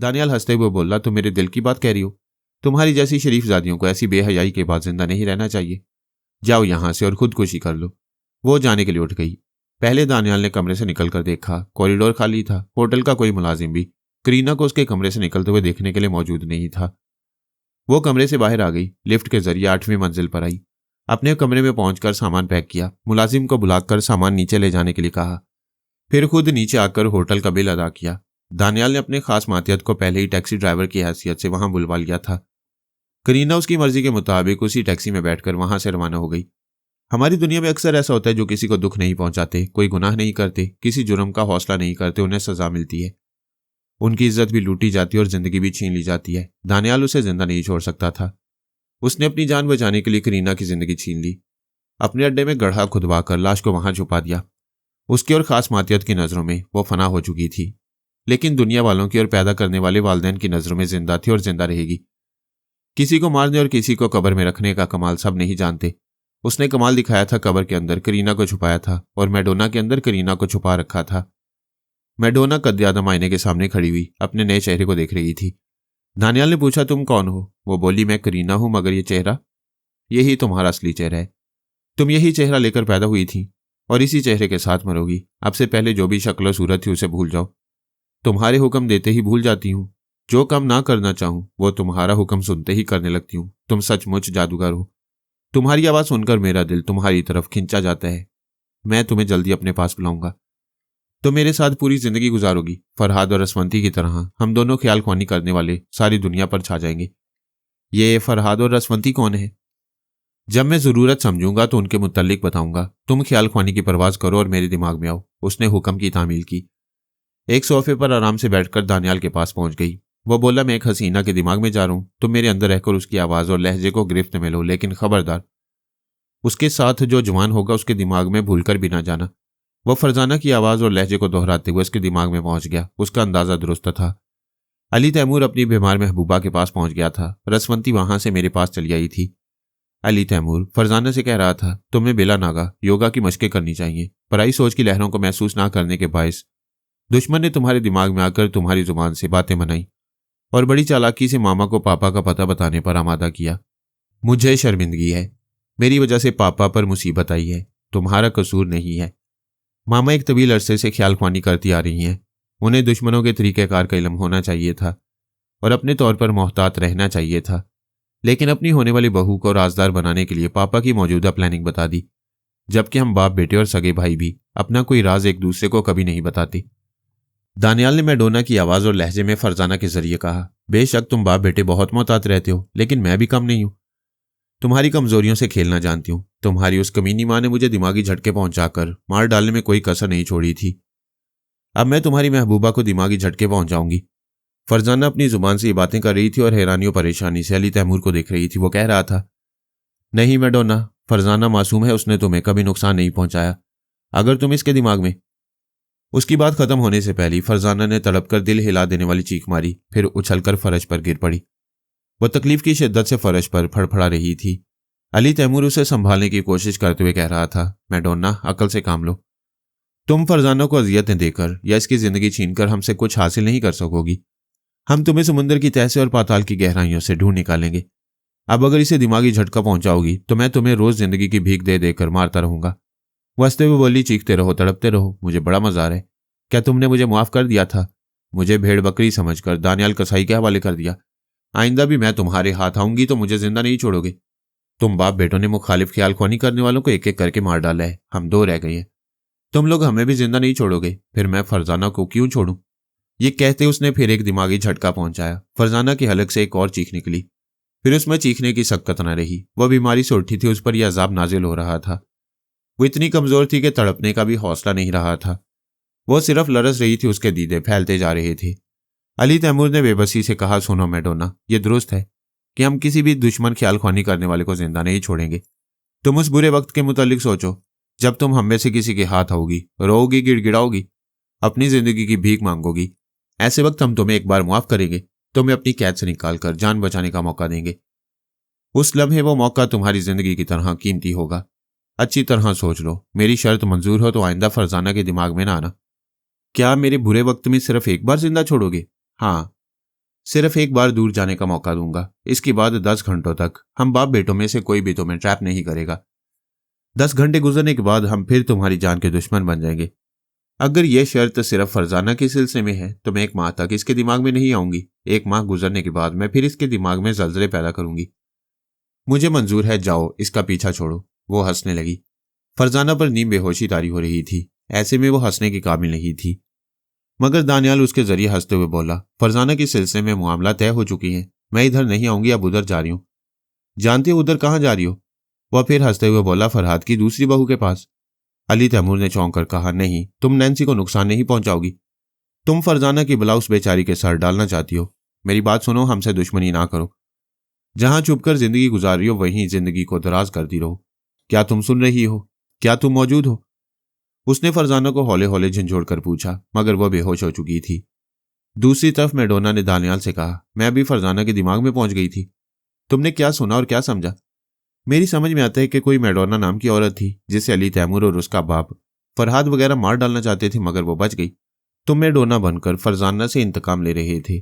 दानियाल हंसते हुए बोला, तुम मेरे दिल की बात कह रही हो। तुम्हारी जैसी शरीफजादियों को ऐसी बेहयाई के बाद जिंदा नहीं रहना चाहिए। जाओ यहां से और खुदकुशी कर लो। वो जाने के लिए उठ गई। पहले दानियाल ने कमरे से निकलकर देखा, कॉरिडोर खाली था। होटल का कोई मुलाजिम भी करीना को उसके कमरे से निकलते हुए देखने के लिए मौजूद नहीं था। वो कमरे से बाहर आ गई, लिफ्ट के जरिए 8वीं मंजिल पर आई। अपने कमरे में पहुंचकर सामान पैक किया, मुलाजिम को बुलाकर सामान नीचे ले जाने के लिए कहा, फिर खुद नीचे आकर होटल का बिल अदा किया। दानियाल ने अपने खास मातियत को पहले ही टैक्सी ड्राइवर की हैसियत से वहां बुलवा लिया था। करीना उसकी मर्जी के मुताबिक उसी टैक्सी में बैठकर वहां से रवाना हो गई। हमारी दुनिया में अक्सर ऐसा होता है, जो किसी को दुख नहीं पहुंचाते, कोई गुनाह नहीं करते, किसी जुर्म का हौसला नहीं करते, उन्हें सजा मिलती है। उनकी इज्जत भी लूटी जाती है और जिंदगी भी छीन ली जाती है। दानियाल उसे जिंदा नहीं छोड़ सकता था। उसने अपनी जान बचाने के लिए करीना की जिंदगी छीन ली। अपने अड्डे में गड्ढा खुदवाकर लाश को वहां छुपा दिया। उसकी और खास मातियत की नजरों में वो फना हो चुकी थी, लेकिन दुनिया वालों की और पैदा करने वाले वालिदैन की नजरों में जिंदा थी और जिंदा रहेगी। किसी को मारने और किसी को कब्र में रखने का कमाल सब नहीं जानते। उसने कमाल दिखाया था, कब्र के अंदर करीना को छुपाया था और मैडोना के अंदर करीना को छुपा रखा था। मैडोना कद्यादम आईने के सामने खड़ी हुई अपने नए चेहरे को देख रही थी। दानियाल ने पूछा, तुम कौन हो? वो बोली, मैं करीना हूं, मगर ये चेहरा, यही तुम्हारा असली चेहरा है। तुम यही चेहरा लेकर पैदा हुई थी और इसी चेहरे के साथ मरोगी। अब से पहले जो भी शक्ल और सूरत थी उसे भूल जाओ। तुम्हारे हुक्म देते ही भूल जाती हूँ। जो काम ना करना चाहूं वो तुम्हारा हुक्म सुनते ही करने लगती हूँ। तुम सचमुच जादूगर हो। तुम्हारी आवाज सुनकर मेरा दिल तुम्हारी तरफ खिंचा जाता है। मैं तुम्हें जल्दी अपने पास बुलाऊंगा। तुम मेरे साथ पूरी जिंदगी गुजारोगी। फरहाद और रसवंती की तरह हम दोनों ख्याल ख्वानी करने वाले सारी दुनिया पर छा जाएंगे। ये फरहाद और रसवंती कौन है? जब मैं जरूरत समझूंगा तो उनके मुत्तल्लिक बताऊंगा। तुम ख्याल ख्वानी की परवाज करो और मेरे दिमाग में आओ। उसने हुक्म की तामील की। एक सोफे पर आराम से बैठकर दानियाल के पास पहुंच गई। वो बोला, मैं एक हसीना के दिमाग में जा रहा हूं। तुम मेरे अंदर रहकर उसकी आवाज और लहजे को गिरफ्त में लो, लेकिन खबरदार, उसके साथ जो जवान होगा उसके दिमाग में भूलकर भी ना जाना। वो फरजाना की आवाज और लहजे को दोहराते हुए उसके दिमाग में पहुंच गया। उसका अंदाजा दुरुस्त था। अली तैमूर अपनी बीमार महबूबा के पास पहुंच गया था। रसवंती वहां से मेरे पास चली आई थी। अली तैमूर फरजाना से कह रहा था, तुम्हें बिला नागा योगा की मशकें करनी चाहिए। पराई सोच की लहरों को महसूस ना करने के बायस दुश्मन ने तुम्हारे दिमाग में आकर तुम्हारी जुबान से बातें मनाई और बड़ी चालाकी से मामा को पापा का पता बताने पर आमादा किया। मुझे शर्मिंदगी है। मेरी वजह से पापा पर मुसीबत आई है। तुम्हारा कसूर नहीं है। मामा एक तवील अरसे से ख्याल ख्वानी करती आ रही हैं। उन्हें दुश्मनों के तरीक़ेकार का इल्म होना चाहिए था और अपने तौर पर मोहतात रहना चाहिए था, लेकिन अपनी होने वाली बहू को राजदार बनाने के लिए पापा की मौजूदा प्लानिंग बता दी। जबकि हम बाप बेटे और सगे भाई भी अपना कोई राज एक दूसरे को कभी नहीं बताते। दानियाल ने मैडोना की आवाज और लहजे में फरजाना के जरिए कहा, बेशक तुम बाप बेटे बहुत मोहतात रहते हो, लेकिन मैं भी कम नहीं हूं। तुम्हारी कमजोरियों से खेलना जानती हूं। तुम्हारी उस कमीनी मां ने मुझे दिमागी झटके पहुंचाकर मार डालने में कोई कसर नहीं छोड़ी थी। अब मैं तुम्हारी महबूबा को दिमागी झटके पहुंचाऊंगी। फरजाना अपनी जुबान से ये बातें कर रही थी और हैरानी और परेशानी से अली तैमूर को देख रही थी। वो कह रहा था, नहीं मैडोना, फरजाना मासूम है, उसने तुम्हें कभी नुकसान नहीं पहुंचाया। अगर तुम इसके दिमाग में। उसकी बात खत्म होने से पहले फरजाना ने तड़पकर दिल हिला देने वाली चीख मारी, फिर उछलकर फर्श पर गिर पड़ी। वह तकलीफ की शिद्दत से फर्श पर फड़फड़ा रही थी। अली तैमूर उसे संभालने की कोशिश करते हुए कह रहा था, मैडोना, अकल से काम लो। तुम फरजाना को अजियतें देकर या इसकी जिंदगी छीनकर हमसे कुछ हासिल नहीं कर सकोगी। हम तुम्हें समुद्र की तह से और पाताल की गहराइयों से ढूंढ निकालेंगे। अब अगर इसे दिमागी झटका पहुंचाओगी तो मैं तुम्हें रोज जिंदगी की भीख दे देकर मारता रहूंगा। वस्ते हुए बोली, चीखते रहो, तड़पते रहो, मुझे बड़ा मजा आ रहा है। क्या तुमने मुझे माफ कर दिया था? मुझे भेड़ बकरी समझकर दानियाल कसाई के हवाले कर दिया। आइंदा भी मैं तुम्हारे हाथ आऊंगी तो मुझे जिंदा नहीं छोड़ोगे। तुम बाप बेटों ने मुखालिफ ख्याल ख्वानी करने वालों को एक एक करके मार डाला है। हम दो रह गए हैं। तुम लोग हमें भी जिंदा नहीं छोड़ोगे, फिर मैं फरजाना को क्यों छोड़ूं? ये कहते उसने फिर एक दिमागी झटका पहुंचाया। फरजाना की हलक से एक और चीख निकली। फिर उसमें चीखने की सकत न रही। वह बीमारी से उठी थी, उस पर यह अजाब नाजिल हो रहा था। वो इतनी कमजोर थी कि तड़पने का भी हौसला नहीं रहा था। वो सिर्फ लरस रही थी, उसके दीदे फैलते जा रहे थे। अली तैमूर ने बेबसी से कहा, सुनो मैडोना, ये दुरुस्त है कि हम किसी भी दुश्मन ख्याल ख्वानी करने वाले को जिंदा नहीं छोड़ेंगे। तुम उस बुरे वक्त के मुतालिक सोचो जब तुम हम में से किसी के हाथ आओगी, रोओगी, गिड़गिड़ाओगी, अपनी जिंदगी की भीख मांगोगी। ऐसे वक्त हम तुम्हें एक बार मुआफ करेंगे, तुम्हें अपनी कैद से निकालकर जान बचाने का मौका देंगे। उस लम्हे वो मौका तुम्हारी जिंदगी की तरह कीमती होगा। अच्छी तरह सोच लो। मेरी शर्त मंजूर हो तो आइंदा फरजाना के दिमाग में ना आना। क्या मेरे बुरे वक्त में सिर्फ एक बार जिंदा छोड़ोगे? हाँ। सिर्फ एक बार दूर जाने का मौका दूंगा। इसके बाद 10 घंटों तक हम बाप बेटों में से कोई भी तुम्हें ट्रैप नहीं करेगा। 10 घंटे गुजरने के बाद हम फिर तुम्हारी जान के दुश्मन बन जाएंगे। अगर यह शर्त सिर्फ फरजाना के सिलसिले में है तो मैं 1 माह तक इसके दिमाग में नहीं आऊंगी। 1 माह गुजरने के बाद मैं फिर इसके दिमाग में जलजले पैदा करूंगी। मुझे मंजूर है, जाओ, इसका पीछा छोड़ो। वो हंसने लगी। फरजाना पर नीम बेहोशी तारी हो रही थी। ऐसे में वो हंसने के काबिल नहीं थी, मगर दानियाल उसके जरिए हंसते हुए बोला, फरजाना के सिलसिले में मामला तय हो चुकी है। मैं इधर नहीं आऊंगी, अब उधर जा रही हूं। जानती हो उधर कहां जा रही हो? वह फिर हंसते हुए बोला, फरहाद की दूसरी बहू के पास। अली तैमूर ने चौंक कर कहा, नहीं, तुम नैन्सी को नुकसान नहीं पहुंचाओगी। तुम फरजाना की बला उस बेचारी के सर डालना चाहती हो। मेरी बात सुनो, हमसे दुश्मनी ना करो। जहां छुपकर जिंदगी गुजार रही हो वहीं जिंदगी को दराज करती रहो। क्या तुम सुन रही हो? क्या तुम मौजूद हो? उसने फरजाना को हौले हौले झंझोड़ कर पूछा, मगर वह बेहोश हो चुकी थी। दूसरी तरफ मैडोना ने दानियाल से कहा, मैं अभी फरजाना के दिमाग में पहुंच गई थी। तुमने क्या सुना और क्या समझा? मेरी समझ में आता है कि कोई मैडोना नाम की औरत थी जिसे अली तैमूर और उसका बाप फरहाद वगैरह मार डालना चाहते थे, मगर वो बच गई। तुम मैडोना बनकर फरजाना से इंतकाम ले रहे थे,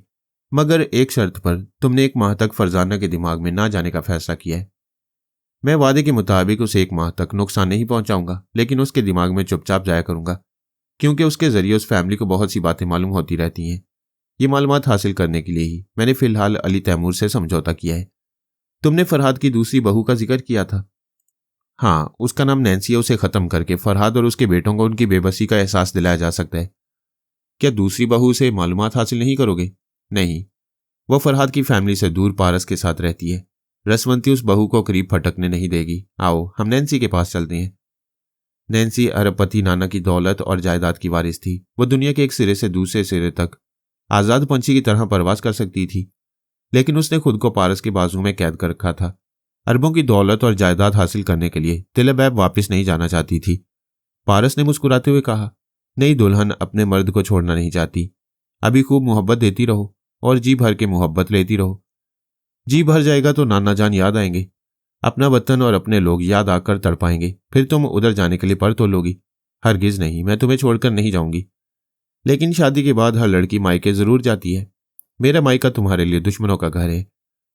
मगर एक शर्त पर। तुमने 1 माह तक फरजाना के दिमाग में ना जाने का फैसला किया है। मैं वादे के मुताबिक उसे 1 माह तक नुकसान नहीं पहुंचाऊंगा, लेकिन उसके दिमाग में चुपचाप जाया करूंगा, क्योंकि उसके जरिए उस फैमिली को बहुत सी बातें मालूम होती रहती हैं। ये मालूमात हासिल करने के लिए ही मैंने फिलहाल अली तैमूर से समझौता किया है। तुमने फरहाद की दूसरी बहू का जिक्र किया था। हाँ, उसका नाम नैन्सी है। उसे खत्म करके फरहाद और उसके बेटों को उनकी बेबसी का एहसास दिलाया जा सकता है। क्या दूसरी बहू से मालूमात हासिल नहीं करोगे? नहीं, वह फरहाद की फैमिली से दूर पारस के साथ रहती है। रसवंती उस बहू को करीब फटकने नहीं देगी। आओ, हम नैन्सी के पास चलते हैं। नैन्सी अरबपति नाना की दौलत और जायदाद की वारिस थी। वह दुनिया के एक सिरे से दूसरे सिरे तक आजाद पंछी की तरह परवास कर सकती थी, लेकिन उसने खुद को पारस के बाजू में कैद कर रखा था। अरबों की दौलत और जायदाद हासिल करने के लिए तिलबैब वापस नहीं जाना चाहती थी। पारस ने मुस्कुराते हुए कहा, नई दुल्हन अपने मर्द को छोड़ना नहीं चाहती। अभी खूब मोहब्बत देती रहो और जी भर के मोहब्बत लेती रहो। जी भर जाएगा तो नाना जान याद आएंगे। अपना वतन और अपने लोग याद आकर तड़पाएंगे। फिर तुम उधर जाने के लिए पर तोलोगी। हरगिज नहीं, मैं तुम्हें छोड़कर नहीं जाऊंगी। लेकिन शादी के बाद हर लड़की मायके जरूर जाती है। मेरा मायका तुम्हारे लिए दुश्मनों का घर है।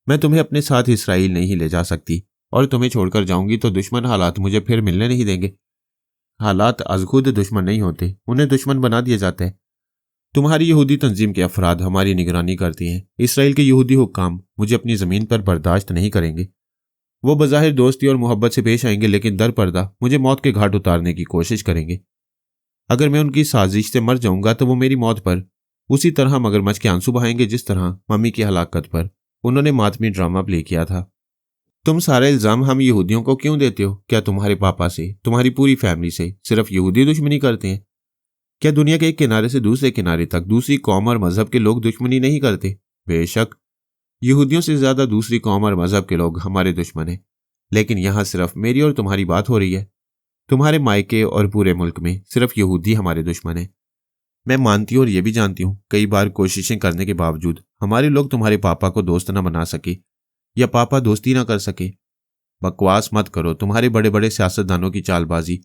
मैं तुम्हें अपने साथ इसराइल नहीं ले जा सकती, और तुम्हें छोड़कर जाऊंगी तो दुश्मन हालात मुझे फिर मिलने नहीं देंगे। हालात आज खुद दुश्मन नहीं होते, उन्हें दुश्मन बना दिया जाता है। तुम्हारी यहूदी तंजीम के अफराद हमारी निगरानी करती हैं। इसराइल के यहूदी हुक्काम मुझे अपनी ज़मीन पर बर्दाश्त नहीं करेंगे। वो बज़ाहिर दोस्ती और मोहब्बत से पेश आएंगे, लेकिन दर पर्दा मुझे मौत के घाट उतारने की कोशिश करेंगे। अगर मैं उनकी साजिश से मर जाऊंगा तो वो मेरी मौत पर उसी तरह मगरमच्छ के आंसू बहाएंगे जिस तरह मम्मी की हलाकत पर उन्होंने मातमी ड्रामा प्ले किया था। तुम सारे इल्जाम हम यहूदियों को क्यों देते हो? क्या तुम्हारे पापा से, तुम्हारी पूरी फैमिली से सिर्फ यहूदी दुश्मनी करते हैं? क्या दुनिया के एक किनारे से दूसरे किनारे तक दूसरी कौम और मजहब के लोग दुश्मनी नहीं करते? बेशक, यहूदियों से ज्यादा दूसरी कौम और मजहब के लोग हमारे दुश्मन हैं, लेकिन यहां सिर्फ मेरी और तुम्हारी बात हो रही है। तुम्हारे मायके और पूरे मुल्क में सिर्फ यहूदी हमारे दुश्मन हैं। मैं मानती हूँ और ये भी जानती हूँ, कई बार कोशिशें करने के बावजूद हमारे लोग तुम्हारे पापा को दोस्त न बना सके या पापा दोस्ती ना कर सके। बकवास मत करो। तुम्हारे बड़े बड़े सियासतदानों की चालबाजी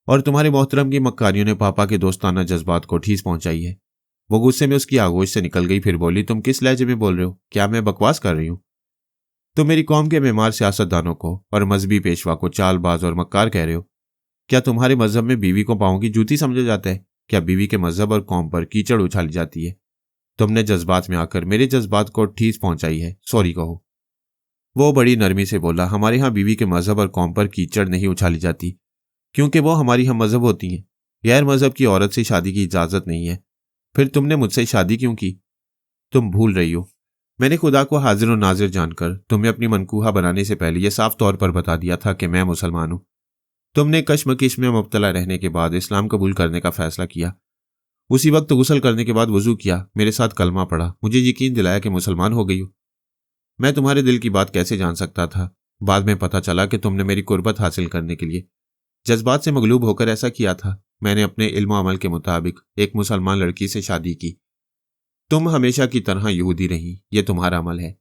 और तुम्हारे मोहतरम की मक्कारियों ने पापा के दोस्ताना जज्बात को ठेस पहुंचाई है। वो गुस्से में उसकी आगोश से निकल गई, फिर बोली, तुम किस लहजे में बोल रहे हो? क्या मैं बकवास कर रही हूँ? तुम मेरी कौम के बीमार सियासतदानों को और मजहबी पेशवा को चालबाज और मक्कार कह रहे हो। क्या तुम्हारे मजहब में बीवी को पाँव की जूती समझा जाता है? क्या बीवी के मजहब और कौम पर कीचड़ उछाली जाती है? तुमने जज्बात में आकर मेरे जज्बात को ठेस पहुंचाई है, सॉरी कहो। वो बड़ी नरमी से बोला, हमारे यहाँ बीवी के मजहब और कौम पर कीचड़ नहीं उछाली जाती, क्योंकि वो हमारी हम मजहब होती हैं। गैर मजहब की औरत से शादी की इजाजत नहीं है। फिर तुमने मुझसे शादी क्यों की? तुम भूल रही हो, मैंने खुदा को हाजिर और नाजिर जानकर तुम्हें अपनी मनकूहा बनाने से पहले यह साफ तौर पर बता दिया था कि मैं मुसलमान हूं। तुमने कश्मकश में मुब्तला रहने के बाद इस्लाम कबूल करने का फैसला किया। उसी वक्त गुस्ल करने के बाद वजू किया, मेरे साथ कलमा पढ़ा, मुझे यकीन दिलाया कि मुसलमान हो गई हो। मैं तुम्हारे दिल की बात कैसे जान सकता था? बाद में पता चला कि तुमने मेरी कुर्बत हासिल करने के लिए जज्बात से मगलूब होकर ऐसा किया था। मैंने अपने इल्म अमल के मुताबिक एक मुसलमान लड़की से शादी की। तुम हमेशा की तरह यहूदी रही, ये तुम्हारा अमल है।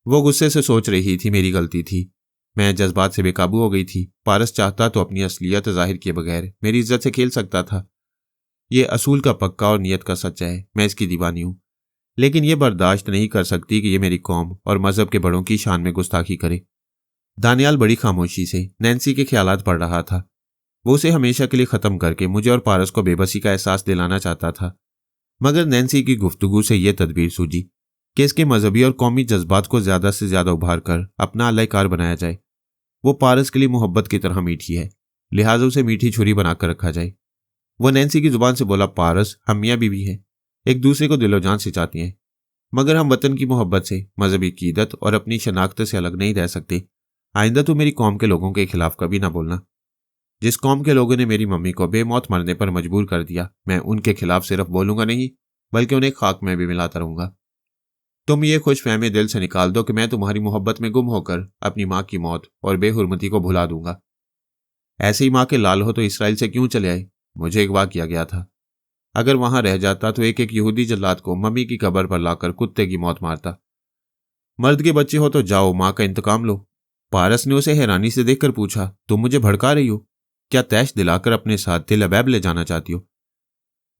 वो गुस्से से सोच रही थी, मेरी गलती थी, मैं जज्बात से बेकाबू हो गई थी। पारस चाहता तो अपनी असलियत जाहिर किए बगैर मेरी इज्जत से खेल सकता था। ये असूल का पक्का और नियत का सच्चा है, मैं इसकी दीवानी हूं। लेकिन ये बर्दाश्त नहीं कर सकती कि ये मेरी कौम और मजहब के बड़ों की शान में गुस्ताखी करे। दानियाल बड़ी खामोशी से नैन्सी के ख्यालात पढ़ रहा था। वो उसे हमेशा के लिए खत्म करके मुझे और पारस को बेबसी का एहसास दिलाना चाहता था, मगर नैन्सी की गुफ्तगू से यह तदबीर सूझी कि इसके मजहबी और कौमी जज्बात को ज्यादा से ज्यादा उभार कर अपना अलहकार बनाया जाए। वो पारस के लिए मोहब्बत की तरह मीठी है, लिहाजा उसे मीठी छुरी बनाकर रखा जाए। वो नैन्सी की जुबान से बोला, पारस, हम मियाँ बीवी हैं, एक दूसरे को दिलो जान से चाहती हैं, मगर हम वतन की मोहब्बत से, मजहबी कीदत और अपनी शनाख्त से अलग नहीं रह सकते। आइंदा तो मेरी कौम के लोगों के खिलाफ कभी ना बोलना। जिस कौम के लोगों ने मेरी मम्मी को बेमौत मरने पर मजबूर कर दिया, मैं उनके खिलाफ सिर्फ बोलूंगा नहीं, बल्कि उन्हें खाक में भी मिलाता रहूंगा। तुम ये खुशफहमी दिल से निकाल दो कि मैं तुम्हारी मोहब्बत में गुम होकर अपनी माँ की मौत और बेहुरमती को भुला दूंगा। ऐसे ही माँ के लाल हो तो इसराइल से क्यों चले आए? मुझे अगवा किया गया था। अगर वहां रह जाता तो एक एक यहूदी जल्लाद को मम्मी की कब्र पर लाकर कुत्ते की मौत मारता। मर्द के बच्चे हो तो जाओ माँ का इंतकाम लो। पारस ने उसे हैरानी से देखकर पूछा, तुम मुझे भड़का रही हो? क्या तैश दिलाकर अपने साथ तिल अबैब ले जाना चाहती हो?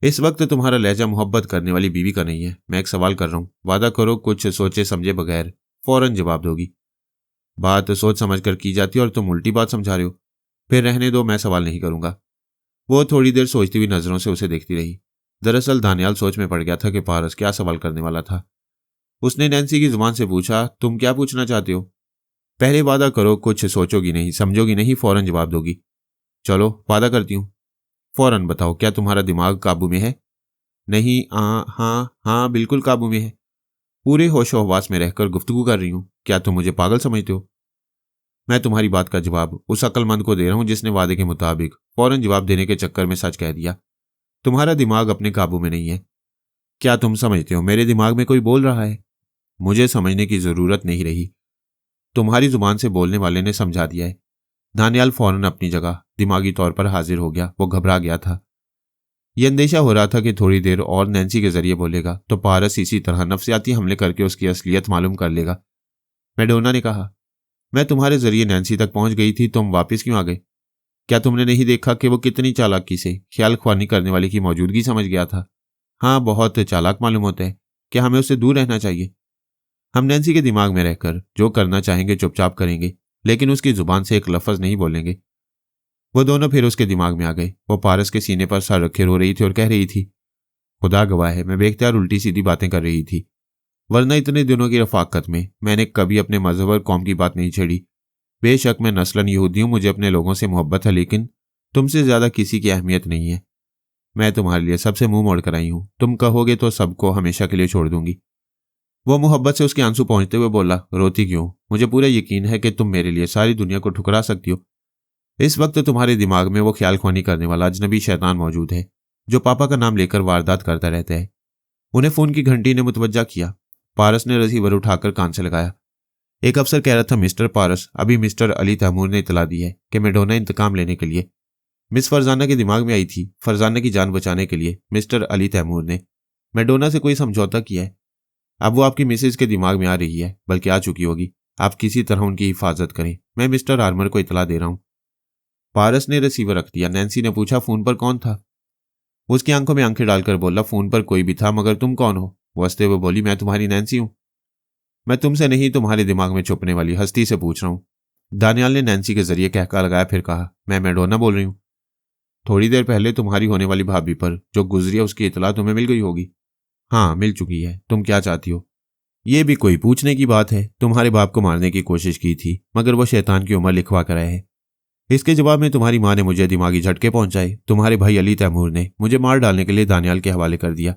इस वक्त तुम्हारा लहजा मोहब्बत करने वाली बीवी का नहीं है। मैं एक सवाल कर रहा हूं, वादा करो कुछ सोचे समझे बगैर फौरन जवाब दोगी। बात सोच समझ कर की जाती है और तुम उल्टी बात समझा रहे हो। फिर रहने दो, मैं सवाल नहीं करूंगा। वो थोड़ी देर सोचती हुई नजरों से उसे देखती रही। दरअसल दानियाल सोच में पड़ गया था कि पारस क्या सवाल करने वाला था। उसने नैन्सी की जुबान से पूछा, तुम क्या पूछना चाहते हो? पहले वादा करो कुछ सोचोगी नहीं, समझोगी नहीं, फौरन जवाब दोगी। चलो वादा करती हूं। फौरन बताओ, क्या तुम्हारा दिमाग काबू में है? नहीं, हाँ हाँ बिल्कुल काबू में है। पूरे होशो हवास में रहकर गुफ्तगू कर रही हूं। क्या तुम मुझे पागल समझते हो? मैं तुम्हारी बात का जवाब उस अक्लमंद को दे रहा हूं जिसने वादे के मुताबिक फौरन जवाब देने के चक्कर में सच कह दिया। तुम्हारा दिमाग अपने काबू में नहीं है। क्या तुम समझते हो मेरे दिमाग में कोई बोल रहा है? मुझे समझने की जरूरत नहीं रही, तुम्हारी जुबान से बोलने वाले ने समझा दिया है। दानियाल फौरन अपनी जगह दिमागी तौर पर हाजिर हो गया। वो घबरा गया था। यह अंदेशा हो रहा था कि थोड़ी देर और नैन्सी के जरिए बोलेगा तो पारस इसी तरह नफ्सियाती हमले करके उसकी असलियत मालूम कर लेगा। मैडोना ने कहा, मैं तुम्हारे जरिए नैन्सी तक पहुंच गई थी, तुम वापस क्यों आ गए? क्या तुमने नहीं देखा कि वो कितनी चालाकी से ख्याल ख्वानी करने वाले की मौजूदगी समझ गया था? हाँ, बहुत चालाक मालूम होता है। क्या हमें उससे दूर रहना चाहिए? हम नैन्सी के दिमाग में रहकर जो करना चाहेंगे चुपचाप करेंगे, लेकिन उसकी जुबान से एक लफ्ज नहीं बोलेंगे। वो दोनों फिर उसके दिमाग में आ गए। वो पारस के सीने पर सर रखे रो रही थी और कह रही थी, खुदा गवाह है, मैं बेख्तियार उल्टी सीधी बातें कर रही थी, वरना इतने दिनों की रफाकत में मैंने कभी अपने मजहब और कौम की बात नहीं छेड़ी। बेशक मैं नस्लन यहूदी हूं, मुझे अपने लोगों से मोहब्बत है, लेकिन तुमसे ज्यादा किसी की अहमियत नहीं है। मैं तुम्हारे लिए सबसे मुंह मोड़ कर आई हूं, तुम कहोगे तो सबको हमेशा के लिए छोड़ दूंगी। वो मोहब्बत से उसके आंसू पहुंचते हुए बोला, रोती क्यों? मुझे पूरा यकीन है कि तुम मेरे लिए सारी दुनिया को ठुकरा सकती हो। इस वक्त तुम्हारे दिमाग में वो ख्याल ख्वानी करने वाला अजनबी शैतान मौजूद है जो पापा का नाम लेकर वारदात करता रहता है। उन्हें फोन की घंटी ने मुतवज्जा किया। पारस ने रिसीवर उठाकर कान से लगाया। एक अफसर कह रहा था, मिस्टर पारस, अभी मिस्टर अली तैमूर ने इतला दी है कि मैडोना इंतकाम लेने के लिए मिस फरजाना के दिमाग में आई थी। फरजाना की जान बचाने के लिए मिस्टर अली तैमूर ने मैडोना से कोई समझौता किया है। अब वो आपकी मिसेज के दिमाग में आ रही है, बल्कि आ चुकी होगी। आप किसी तरह उनकी हिफाजत करें, मैं मिस्टर आर्मर को इतला दे रहा हूं। पारस ने रिसीवर रख दिया। नैन्सी ने पूछा, फोन पर कौन था? उसकी आंखों में आंखें डालकर बोला, फोन पर कोई भी था, मगर तुम कौन हो? वो हंसते हुए बोली, मैं तुम्हारी नैन्सी हूं। मैं तुमसे नहीं, तुम्हारे दिमाग में छुपने वाली हस्ती से पूछ रहा हूं। दानियाल ने नैन्सी के जरिए कहका लगाया, फिर कहा, मैं मैडोना बोल रही हूं। थोड़ी देर पहले तुम्हारी होने वाली भाभी पर जो गुजरी है उसकी इतला तुम्हें मिल गई होगी। हाँ, मिल चुकी है। तुम क्या चाहती हो? ये भी कोई पूछने की बात है? तुम्हारे बाप को मारने की कोशिश की थी, मगर वो शैतान की उम्र लिखवा कर आए हैं। इसके जवाब में तुम्हारी माँ ने मुझे दिमागी झटके पहुंचाए। तुम्हारे भाई अली तैमूर ने मुझे मार डालने के लिए दानियाल के हवाले कर दिया।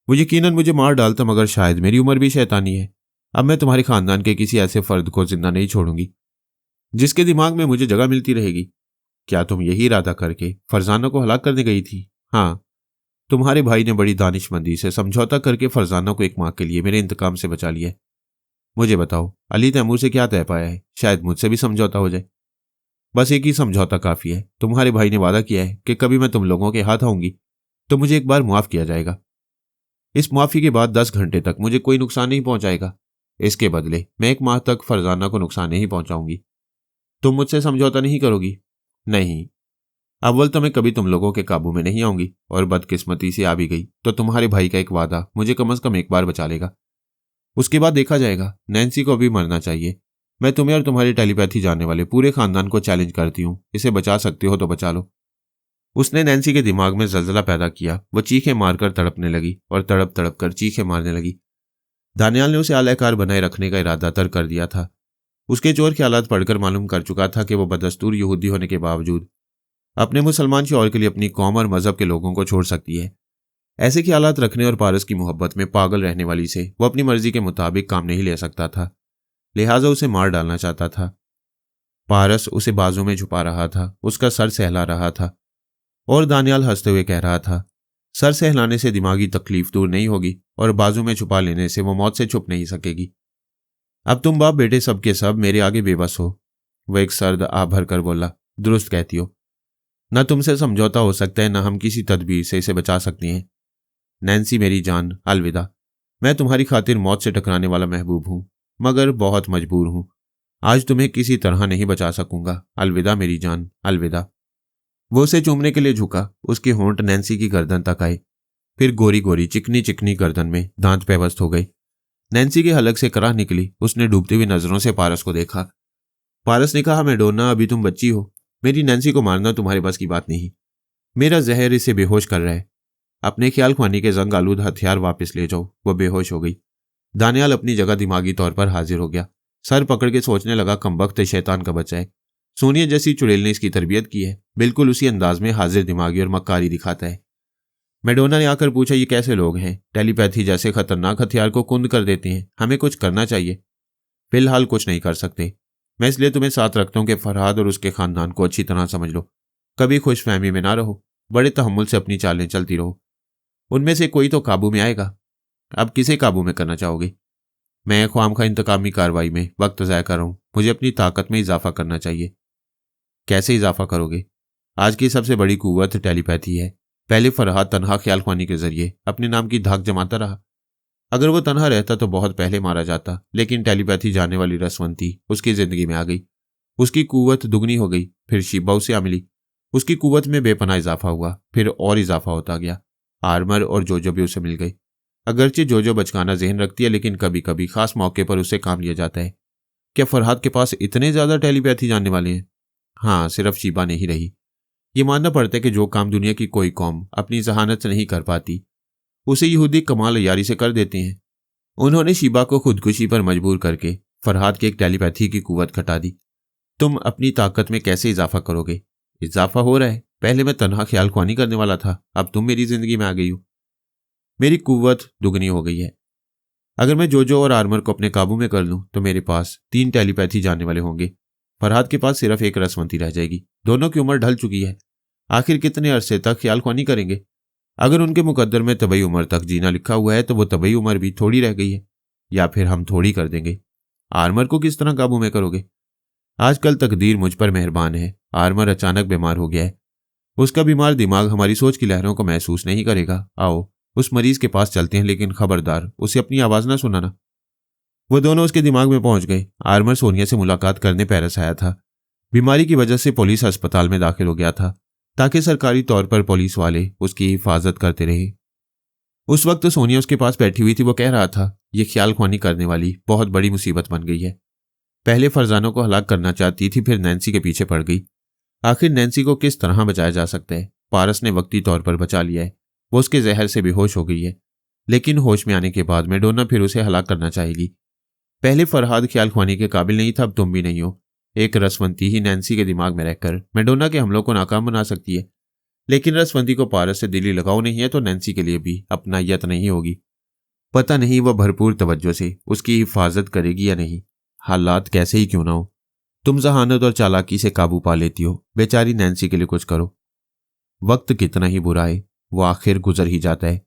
वो यकीनन मुझे मार डालता, मगर शायद मेरी उम्र भी शैतानी है। अब मैं तुम्हारे खानदान के किसी ऐसे फर्द को जिंदा नहीं छोड़ूंगी जिसके दिमाग में मुझे जगह मिलती रहेगी। क्या तुम यही इरादा करके फरजाना को हलाक करने गई थी? हाँ, तुम्हारे भाई ने बड़ी दानिशमंदी से समझौता करके फरजाना को एक माह के लिए मेरे इंतकाम से बचा लिया है। मुझे बताओ, अली तैमूर से क्या तय पाया है? शायद मुझसे भी समझौता हो जाए। बस एक ही समझौता काफी है। तुम्हारे भाई ने वादा किया है कि कभी मैं तुम लोगों के हाथ आऊंगी तो मुझे एक बार मुआफ किया जाएगा। इस मुआफी के बाद 10 घंटे तक मुझे कोई नुकसान नहीं पहुंचाएगा। इसके बदले मैं एक माह तक फरजाना को नुकसान नहीं पहुंचाऊंगी। तुम मुझसे समझौता नहीं करोगी? नहीं। अव्वल तो मैं कभी तुम लोगों के काबू में नहीं आऊंगी, और बदकिस्मती से आ भी गई तो तुम्हारे भाई का एक वादा मुझे कम से कम एक बार बचा लेगा। उसके बाद देखा जाएगा। नैन्सी को भी मरना चाहिए। मैं तुम्हें और तुम्हारी टेलीपैथी जानने वाले पूरे खानदान को चैलेंज करती हूँ, इसे बचा सकते हो तो बचा लो। उसने नैन्सी के दिमाग में जलजला पैदा किया। वो चीखें मारकर तड़पने लगी और तड़प तड़प कर चीखें मारने लगी। दानियाल ने उसे आलाकार बनाए रखने का इरादा तय कर दिया था। उसके चोर ख्यालात पढ़कर मालूम कर चुका था कि वो बदस्तूर यहूदी होने के बावजूद अपने मुसलमान शौहर के लिए अपनी कौम और मजहब के लोगों को छोड़ सकती है। ऐसे ख्यालात रखने और पारस की मोहब्बत में पागल रहने वाली से वो अपनी मर्जी के मुताबिक काम नहीं ले सकता था, लिहाजा उसे मार डालना चाहता था। पारस उसे बाजू में छुपा रहा था, उसका सर सहला रहा था, और दानियाल हंसते हुए कह रहा था, सर सहलाने से दिमागी तकलीफ दूर नहीं होगी और बाजू में छुपा लेने से वो मौत से छुप नहीं सकेगी। अब तुम बाप बेटे सबके सब मेरे आगे बेबस हो। वह एक सर्द आ भर कर बोला, दुरुस्त कहती हो। न तुमसे समझौता हो सकता है, न हम किसी तदबीर से इसे बचा सकते हैं। नैन्सी मेरी जान, अलविदा। मैं तुम्हारी खातिर मौत से टकराने वाला महबूब हूं, मगर बहुत मजबूर हूं। आज तुम्हें किसी तरह नहीं बचा सकूंगा। अलविदा मेरी जान, अलविदा। वो उसे चूमने के लिए झुका। उसके होंठ नैन्सी की गर्दन तक आए, फिर गोरी गोरी चिकनी चिकनी गर्दन में दांत पेवस्त हो गई। नैन्सी के हलक से कराह निकली। उसने डूबती हुई नजरों से पारस को देखा। पारस ने कहा, मैडोना, अभी तुम बच्ची हो। मेरी नैन्सी को मारना तुम्हारे बस की बात नहीं। मेरा जहर इसे बेहोश कर रहा है। अपने ख्याल ख्वानी के जंग आलूद हथियार वापस ले जाओ। वह बेहोश हो गई। दानियाल अपनी जगह दिमागी तौर पर हाजिर हो गया। सर पकड़ के सोचने लगा, कमबख्त शैतान का बच्चा है। सोनिया जैसी चुड़ैल ने इसकी तरबियत की है। बिल्कुल उसी अंदाज में हाजिर दिमागी और मक्कारी दिखाता है। मैडोना ने आकर पूछा, ये कैसे लोग हैं? टेलीपैथी जैसे खतरनाक हथियार को कुंद कर देते हैं। हमें कुछ करना चाहिए। फिलहाल कुछ नहीं कर सकते। मैं इसलिए तुम्हें साथ रखता हूं कि फरहाद और उसके खानदान को अच्छी तरह समझ लो। कभी खुशफहमी में ना रहो। बड़े तहम्मुल से अपनी चालें चलती रहो। उनमें से कोई तो काबू में आएगा। अब किसे काबू में करना चाहोगे? मैं ख्वामखा इंतकामी कार्रवाई में वक्त ज़ाया कर रहा हूं। मुझे अपनी ताकत में इजाफा करना चाहिए। कैसे इजाफा करोगे? आज की सबसे बड़ी कुव्वत टेलीपैथी है। पहले फरहाद तनहा ख्याल ख्वानी के जरिए अपने नाम की धाक जमाता रहा। अगर वो तनहा रहता तो बहुत पहले मारा जाता, लेकिन टेलीपैथी जानने वाली रसवंती उसकी जिंदगी में आ गई। उसकी कुव्वत दुगनी हो गई। फिर शिबा उसे आ मिली। उसकी कुव्वत में बेपनाह इजाफा हुआ, फिर और इजाफा होता गया। आर्मर और जोजो भी उसे मिल गई। अगरचे जोजो बचकाना जहन रखती है, लेकिन कभी कभी खास मौके पर उसे काम लिया जाता है। क्या फरहाद के पास इतने ज्यादा टेलीपैथी जानने वाले हैं? हाँ, सिर्फ शिबा नहीं रही। ये मानना पड़ता है कि जो काम दुनिया की कोई कौम अपनी जहानत से नहीं कर पाती, उसे यहूदी कमाल यारी से कर देते हैं। उन्होंने शिबा को खुदकुशी पर मजबूर करके फरहाद की एक टेलीपैथी की कुव्वत घटा दी। तुम अपनी ताकत में कैसे इजाफा करोगे? इजाफा हो रहा है। पहले मैं तनहा ख्याल ख्वानी करने वाला था, अब तुम मेरी जिंदगी में आ गई हो। मेरी कुव्वत दुगनी हो गई है। अगर मैं जोजो और आर्मर को अपने काबू में कर लूं तो मेरे पास 3 टेलीपैथी जानने वाले होंगे। फरहाद के पास सिर्फ एक रसवंती रह जाएगी। दोनों की उम्र ढल चुकी है। आखिर कितने अरसे तक ख्याल ख्वानी करेंगे? अगर उनके मुकद्दर में तबई उम्र तक जीना लिखा हुआ है तो वो तबई उम्र भी थोड़ी रह गई है, या फिर हम थोड़ी कर देंगे। आर्मर को किस तरह काबू में करोगे? आजकल तकदीर मुझ पर मेहरबान है। आर्मर अचानक बीमार हो गया है। उसका बीमार दिमाग हमारी सोच की लहरों को महसूस नहीं करेगा। आओ उस मरीज के पास चलते हैं, लेकिन खबरदार उसे अपनी आवाज ना सुनाना। वो दोनों उसके दिमाग में पहुंच गए। आर्मर सोनिया से मुलाकात करने पेरिस आया था। बीमारी की वजह से पुलिस अस्पताल में दाखिल हो गया था, ताकि सरकारी तौर पर पुलिस वाले उसकी हिफाजत करते रहे। उस वक्त सोनिया उसके पास बैठी हुई थी। वो कह रहा था, यह ख्याल ख्वानी करने वाली बहुत बड़ी मुसीबत बन गई है। पहले फरजानों को हलाक करना चाहती थी, फिर नैन्सी के पीछे पड़ गई। आखिर नैन्सी को किस तरह बचाया जा सकता है? पारस ने वक्ती तौर पर बचा लिया है। वो उसके जहर से बेहोश हो गई है, लेकिन होश में आने के बाद मैडोना फिर उसे हलाक करना चाहेगी। पहले फरहाद ख्याल ख्वानी के काबिल नहीं था, अब तुम भी नहीं हो। एक रसवंती ही नैन्सी के दिमाग में रहकर मैडोना के हमलों को नाकाम बना सकती है, लेकिन रसवंती को पारस से दिली लगाव नहीं है तो नैन्सी के लिए भी अपनायत नहीं होगी। पता नहीं वह भरपूर तवज्जो से उसकी हिफाजत करेगी या नहीं। हालात कैसे ही क्यों ना हो, तुम जहानत और चालाकी से काबू पा लेती हो। बेचारी नैन्सी के लिए कुछ करो। वक्त कितना ही बुरा है, वो आखिर गुजर ही जाता है।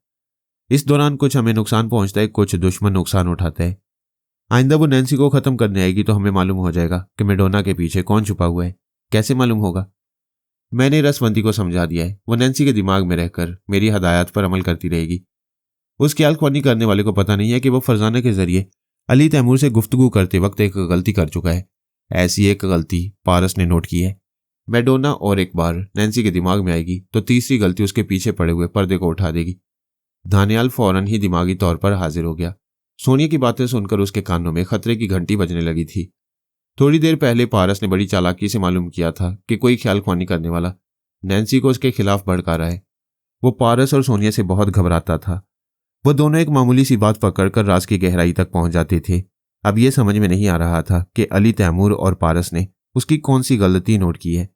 इस दौरान कुछ हमें नुकसान पहुंचता है, कुछ दुश्मन नुकसान उठाता है। आइंदा वो नैन्सी को खत्म करने आएगी तो हमें मालूम हो जाएगा कि मैडोना के पीछे कौन छुपा हुआ है। कैसे मालूम होगा? मैंने रसवंती को समझा दिया है। वो नैन्सी के दिमाग में रहकर मेरी हदायत पर अमल करती रहेगी। उस ख्याल ख्वानी करने वाले को पता नहीं है कि वो फरजाना के जरिए अली तैमूर से गुफ्तगू करते वक्त एक गलती कर चुका है। ऐसी एक गलती पारस ने नोट की है। मैडोना और एक बार नैन्सी के दिमाग में आएगी तो तीसरी गलती उसके पीछे पड़े हुए पर्दे को उठा देगी। दानियाल फौरन ही दिमागी तौर पर हाजिर हो गया। सोनिया की बातें सुनकर उसके कानों में खतरे की घंटी बजने लगी थी। थोड़ी देर पहले पारस ने बड़ी चालाकी से मालूम किया था कि कोई ख्यालख्वानी करने वाला नैन्सी को उसके खिलाफ भड़का रहा है। वो पारस और सोनिया से बहुत घबराता था। वो दोनों एक मामूली सी बात पकड़कर राज की गहराई तक पहुंच जाते थे। अब यह समझ में नहीं आ रहा था कि अली, तैमूर और पारस ने उसकी कौन सी गलती नोट की है।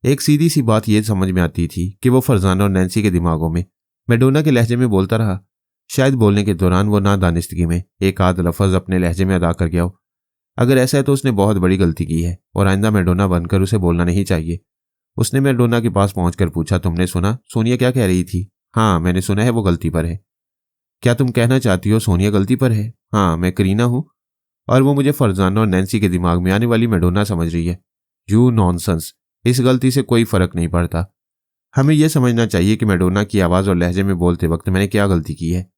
एक सीधी सी बात यह समझ में आती थी कि वो फरजाना और नैन्सी के दिमागों में मैडोना के लहजे में बोलता रहा। शायद बोलने के दौरान वो नादानिस्तगी में एक आध लफ्ज अपने लहजे में अदा कर गया हो। अगर ऐसा है तो उसने बहुत बड़ी गलती की है और आइंदा मैडोना बनकर उसे बोलना नहीं चाहिए। उसने मैडोना के पास पहुंचकर पूछा, तुमने सुना सोनिया क्या कह रही थी? हाँ, मैंने सुना है वो गलती पर है। क्या तुम कहना चाहती हो सोनिया गलती पर है? हाँ, मैं करीना हूं और वो मुझे फरजाना और नैन्सी के दिमाग में आने वाली मैडोना समझ रही है। यू नॉनसेंस, इस गलती से कोई फर्क नहीं पड़ता। हमें यह समझना चाहिए कि मैडोना की आवाज़ और लहजे में बोलते वक्त मैंने क्या गलती की है।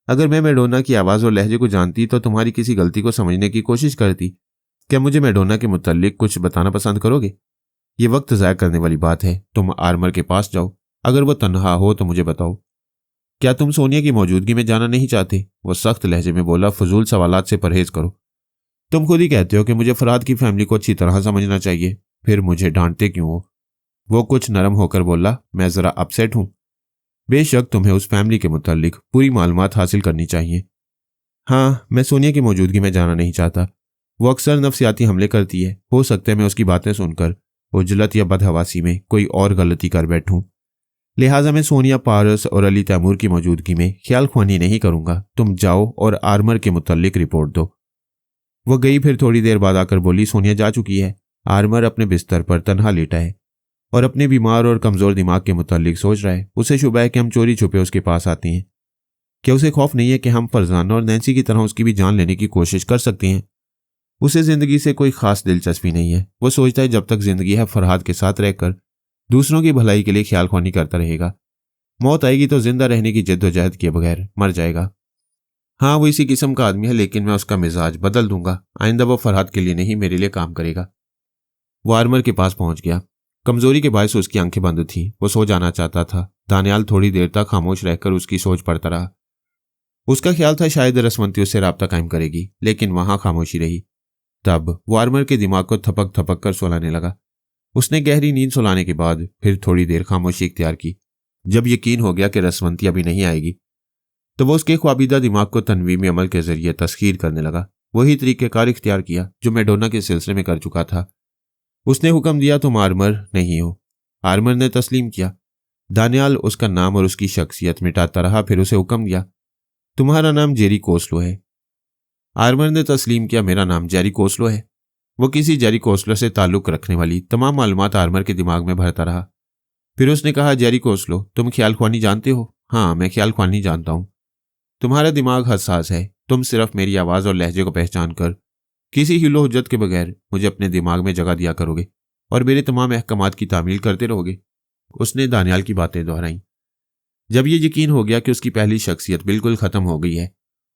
अगर मैं मैडोना की आवाज़ और लहजे को जानती तो तुम्हारी किसी गलती को समझने की कोशिश करती। क्या मुझे मैडोना के मुताल्लिक कुछ बताना पसंद करोगे? ये वक्त ज़ाया करने वाली बात है। तुम आर्मर के पास जाओ, अगर वो तन्हा हो तो मुझे बताओ। क्या तुम सोनिया की मौजूदगी में जाना नहीं चाहते? वो सख्त लहजे में बोला, फजूल सवालात से परहेज करो। तुम खुद ही कहते हो कि मुझे फराद की फैमिली को अच्छी तरह समझना चाहिए, फिर मुझे डांटते क्यों हो? वो कुछ नरम होकर बोला, मैं ज़रा अपसेट हूं। बेशक तुम्हें उस फैमिली के मुताल्लिक पूरी मालूमात हासिल करनी चाहिए। हाँ, मैं सोनिया की मौजूदगी में जाना नहीं चाहता। वो अक्सर नफसियाती हमले करती है। हो सकता है मैं उसकी बातें सुनकर उजलत या बदहवासी में कोई और गलती कर बैठूं। लिहाजा मैं सोनिया, पारस और अली, तैमूर की मौजूदगी में ख्यालख्वानी नहीं करूंगा। तुम जाओ और आर्मर के मुताल्लिक रिपोर्ट दो। वो गई, फिर थोड़ी देर बाद आकर बोली, सोनिया जा चुकी है। आर्मर अपने बिस्तर पर तन्हा लेटा है और अपने बीमार और कमजोर दिमाग के मुताल्लिक सोच रहा है। उसे शुबह है कि हम चोरी छुपे उसके पास आते हैं। क्या उसे खौफ नहीं है कि हम फरजाना और नैन्सी की तरह उसकी भी जान लेने की कोशिश कर सकते हैं? उसे जिंदगी से कोई खास दिलचस्पी नहीं है। वो सोचता है जब तक जिंदगी है फरहाद के साथ रहकर दूसरों की भलाई के लिए ख्यालख्वानी करता रहेगा। मौत आएगी तो जिंदा रहने की जद्दोजहद किए बगैर मर जाएगा। हाँ, वो इसी किस्म का आदमी है, लेकिन मैं उसका मिजाज बदल दूंगा। आइंदा वो फरहाद के लिए नहीं, मेरे लिए काम करेगा। वो आर्मर के पास पहुंच गया। कमजोरी के बायस उसकी आंखें बंद थीं। वो सो जाना चाहता था। दानियाल थोड़ी देर तक खामोश रहकर उसकी सोच पढ़ता रहा। उसका ख्याल था शायद रसवंती उससे राब्ता कायम करेगी, लेकिन वहां खामोशी रही। तब वो आर्मर के दिमाग को थपक थपक कर सुलाने लगा। उसने गहरी नींद सुलाने के बाद फिर थोड़ी देर खामोशी इख्तियार की। जब यकीन हो गया कि रसवंती अभी नहीं आएगी तो वो उसके ख्वाबीदा दिमाग को तनवीमी अमल के जरिए तस्खीर करने लगा। वही तरीक़ेकार इख्तियार किया जो मैडोना के सिलसिले में कर चुका था। उसने हुक्म दिया, तुम आर्मर नहीं हो। आर्मर ने तस्लीम किया। दानियाल उसका नाम और उसकी शख्सियत मिटाता रहा, फिर उसे हुक्म दिया, तुम्हारा नाम जेरी कोस्लो है। आर्मर ने तस्लीम किया, मेरा नाम जेरी कोस्लो है। वो किसी जेरी कोस्लो से ताल्लुक रखने वाली तमाम मालूमात आर्मर के दिमाग में भरता रहा। फिर उसने कहा, जेरी कोस्लो, तुम ख्यालख्वानी जानते हो? हाँ, मैं ख्यालख्वानी जानता हूं। तुम्हारा दिमाग हसास है। तुम सिर्फ मेरी आवाज़ और लहजे को पहचान कर किसी हिलो हुज्जत के बगैर मुझे अपने दिमाग में जगह दिया करोगे और मेरे तमाम अहकामात की तामील करते रहोगे। उसने दानियाल की बातें दोहराई। जब ये यकीन हो गया कि उसकी पहली शख्सियत बिल्कुल ख़त्म हो गई है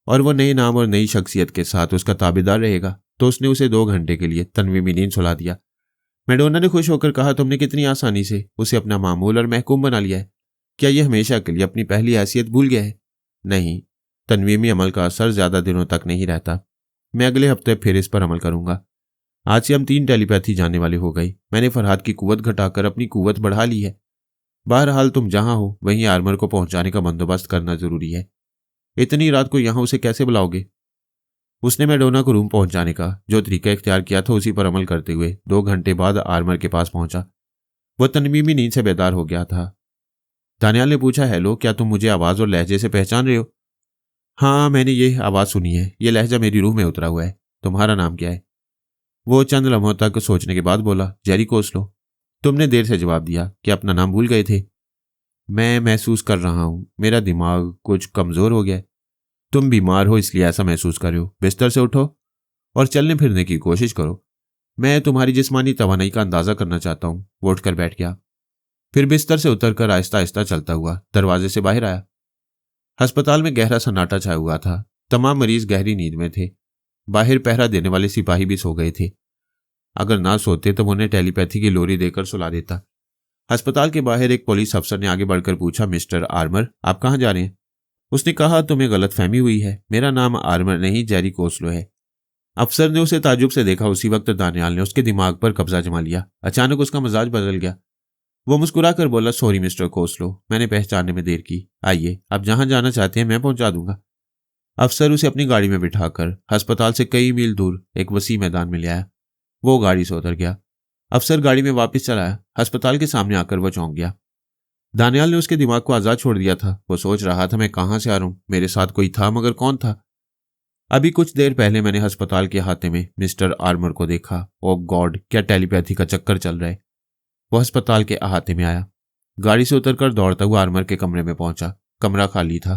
और वह नए नाम और नई शख्सियत के साथ उसका ताबेदार रहेगा, तो उसने उसे 2 घंटे के लिए तनवीमी नींद सुला दिया। मैडोना ने खुश होकर कहा, तुमने कितनी आसानी से उसे अपना मामूल और महकूम बना लिया है। क्या यह हमेशा के लिए अपनी पहली हैसियत भूल गया है? नहीं, तनवीमी अमल का असर ज़्यादा दिनों तक नहीं रहता। मैं अगले हफ्ते फिर इस पर अमल करूंगा। आज से हम 3 टेलीपैथी जानने वाले हो गए। मैंने फरहाद की कुव्वत घटाकर अपनी कुव्वत बढ़ा ली है। बहरहाल तुम जहां हो वहीं आर्मर को पहुंचाने का बंदोबस्त करना जरूरी है। इतनी रात को यहां उसे कैसे बुलाओगे? उसने मैडोना को रूम पहुंचाने का जो तरीका इख्तियार किया था उसी पर अमल करते हुए 2 घंटे बाद आर्मर के पास पहुंचा। वह तनवीमी नींद से बेदार हो गया था। दानियाल ने पूछा, हेलो, क्या तुम मुझे आवाज़ और लहजे से पहचान रहे हो? हाँ, मैंने ये आवाज़ सुनी है। ये लहजा मेरी रूह में उतरा हुआ है। तुम्हारा नाम क्या है? वो चंद लम्हों तक सोचने के बाद बोला, जेरी कोस्लो। तुमने देर से जवाब दिया कि अपना नाम भूल गए थे। मैं महसूस कर रहा हूं मेरा दिमाग कुछ कमज़ोर हो गया है। तुम बीमार हो इसलिए ऐसा महसूस कर रहे हो। बिस्तर से उठो और चलने फिरने की कोशिश करो। मैं तुम्हारी जिस्मानी तवानाई का अंदाज़ा करना चाहता हूँ। वो उठकर बैठ गया। फिर बिस्तर से उतरकर आहिस्ता आहिस्ता चलता हुआ दरवाजे से बाहर आया। अस्पताल में गहरा सन्नाटा छाया हुआ था। तमाम मरीज गहरी नींद में थे। बाहर पहरा देने वाले सिपाही भी सो गए थे। अगर ना सोते तो उन्हें टेलीपैथी की लोरी देकर सुला देता। अस्पताल के बाहर एक पुलिस अफसर ने आगे बढ़कर पूछा, मिस्टर आर्मर, आप कहाँ जा रहे हैं? उसने कहा, तुम्हें गलतफहमी हुई है, मेरा नाम आर्मर नहीं जेरी कोस्लो है। अफसर ने उसे ताज्जुब से देखा। उसी वक्त दानियाल ने उसके दिमाग पर कब्जा जमा लिया। अचानक उसका मिजाज बदल गया। वो मुस्कुराकर बोला, सॉरी मिस्टर कोस्लो, मैंने पहचानने में देर की। आइए, आप जहां जाना चाहते हैं मैं पहुंचा दूंगा। अफसर उसे अपनी गाड़ी में बिठाकर अस्पताल से कई मील दूर एक वसी मैदान में ले आया। वो गाड़ी से उतर गया। अफसर गाड़ी में वापस चलाया। अस्पताल के सामने आकर वो चौंक गया। दानियाल ने उसके दिमाग को आजाद छोड़ दिया था। वो सोच रहा था, मैं कहां से आ रहा हूं? मेरे साथ कोई था, मगर कौन था? अभी कुछ देर पहले मैंने अस्पताल के अहाते में मिस्टर आर्मर को देखा। ओ गॉड, क्या टेलीपैथी का चक्कर चल रहा है। वो अस्पताल के अहाते में आया। गाड़ी से उतरकर दौड़ता हुआ आर्मर के कमरे में पहुंचा। कमरा खाली था।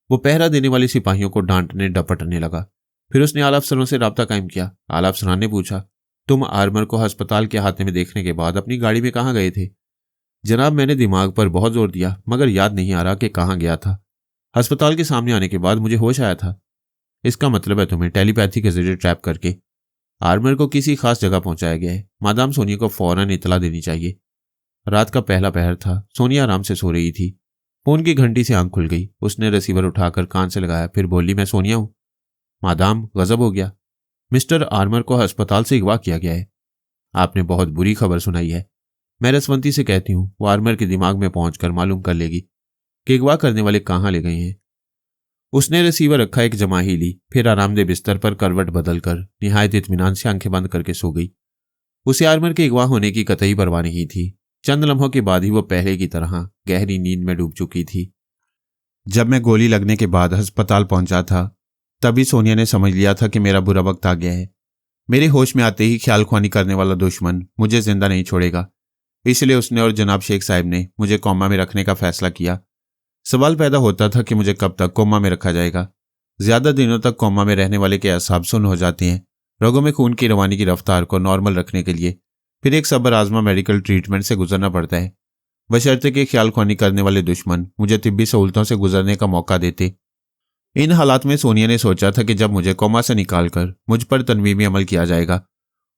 वो पहरा देने वाले सिपाहियों को डांटने डपटने लगा। फिर उसने आला अफसरों से राब्ता कायम किया। आला अफसरान ने पूछा, तुम आर्मर को अस्पताल के अहाते में देखने के बाद अपनी गाड़ी में कहाँ गए थे? जनाब, मैंने दिमाग पर बहुत जोर दिया, मगर याद नहीं आ रहा कि कहाँ गया था। अस्पताल के सामने आने के बाद मुझे होश आया था। इसका मतलब है तुम्हें टेलीपैथी के जरिए ट्रैप करके आर्मर को किसी खास जगह पहुंचाया गया है। मादाम सोनिया को फौरन इतला देनी चाहिए। रात का पहला पहर था। सोनिया आराम से सो रही थी। फोन की घंटी से आंख खुल गई। उसने रिसीवर उठाकर कान से लगाया, फिर बोली, मैं सोनिया हूं। मादाम, गजब हो गया। मिस्टर आर्मर को अस्पताल से अगवा किया गया है। आपने बहुत बुरी खबर सुनाई है। मैं रसवंती से कहती हूँ, वो आर्मर के दिमाग में पहुंचकर मालूम कर लेगी कि अगवा करने वाले कहाँ ले गए हैं। उसने रिसीवर रखा, एक जमाही ली, फिर आरामदेह बिस्तर पर करवट बदलकर निहायत इत्मीनान से आंखें बंद करके सो गई। उसे आर्मर के अगवा होने की कतई परवाह नहीं थी। चंद लम्हों के बाद ही वो पहले की तरह गहरी नींद में डूब चुकी थी। जब मैं गोली लगने के बाद अस्पताल पहुंचा था, तभी सोनिया ने समझ लिया था कि मेरा बुरा वक्त आ गया है। मेरे होश में आते ही ख्याल ख्वानी करने वाला दुश्मन मुझे जिंदा नहीं छोड़ेगा। इसलिए उसने और जनाब शेख साहब ने मुझे कोमा में रखने का फैसला किया। सवाल पैदा होता था कि मुझे कब तक कोमा में रखा जाएगा। ज्यादा दिनों तक कोमा में रहने वाले के असाब सुन्न हो जाते हैं। रगों में खून की रवानी की रफ्तार को नॉर्मल रखने के लिए फिर एक सब्र आजमा मेडिकल ट्रीटमेंट से गुजरना पड़ता है, बशर्ते कि ख्याल ख्वानी करने वाले दुश्मन मुझे तिब्बी सहूलतों से गुजरने का मौका देते। इन हालात में सोनिया ने सोचा था कि जब मुझे कोमा से निकालकर मुझ पर तनवीमी अमल किया जाएगा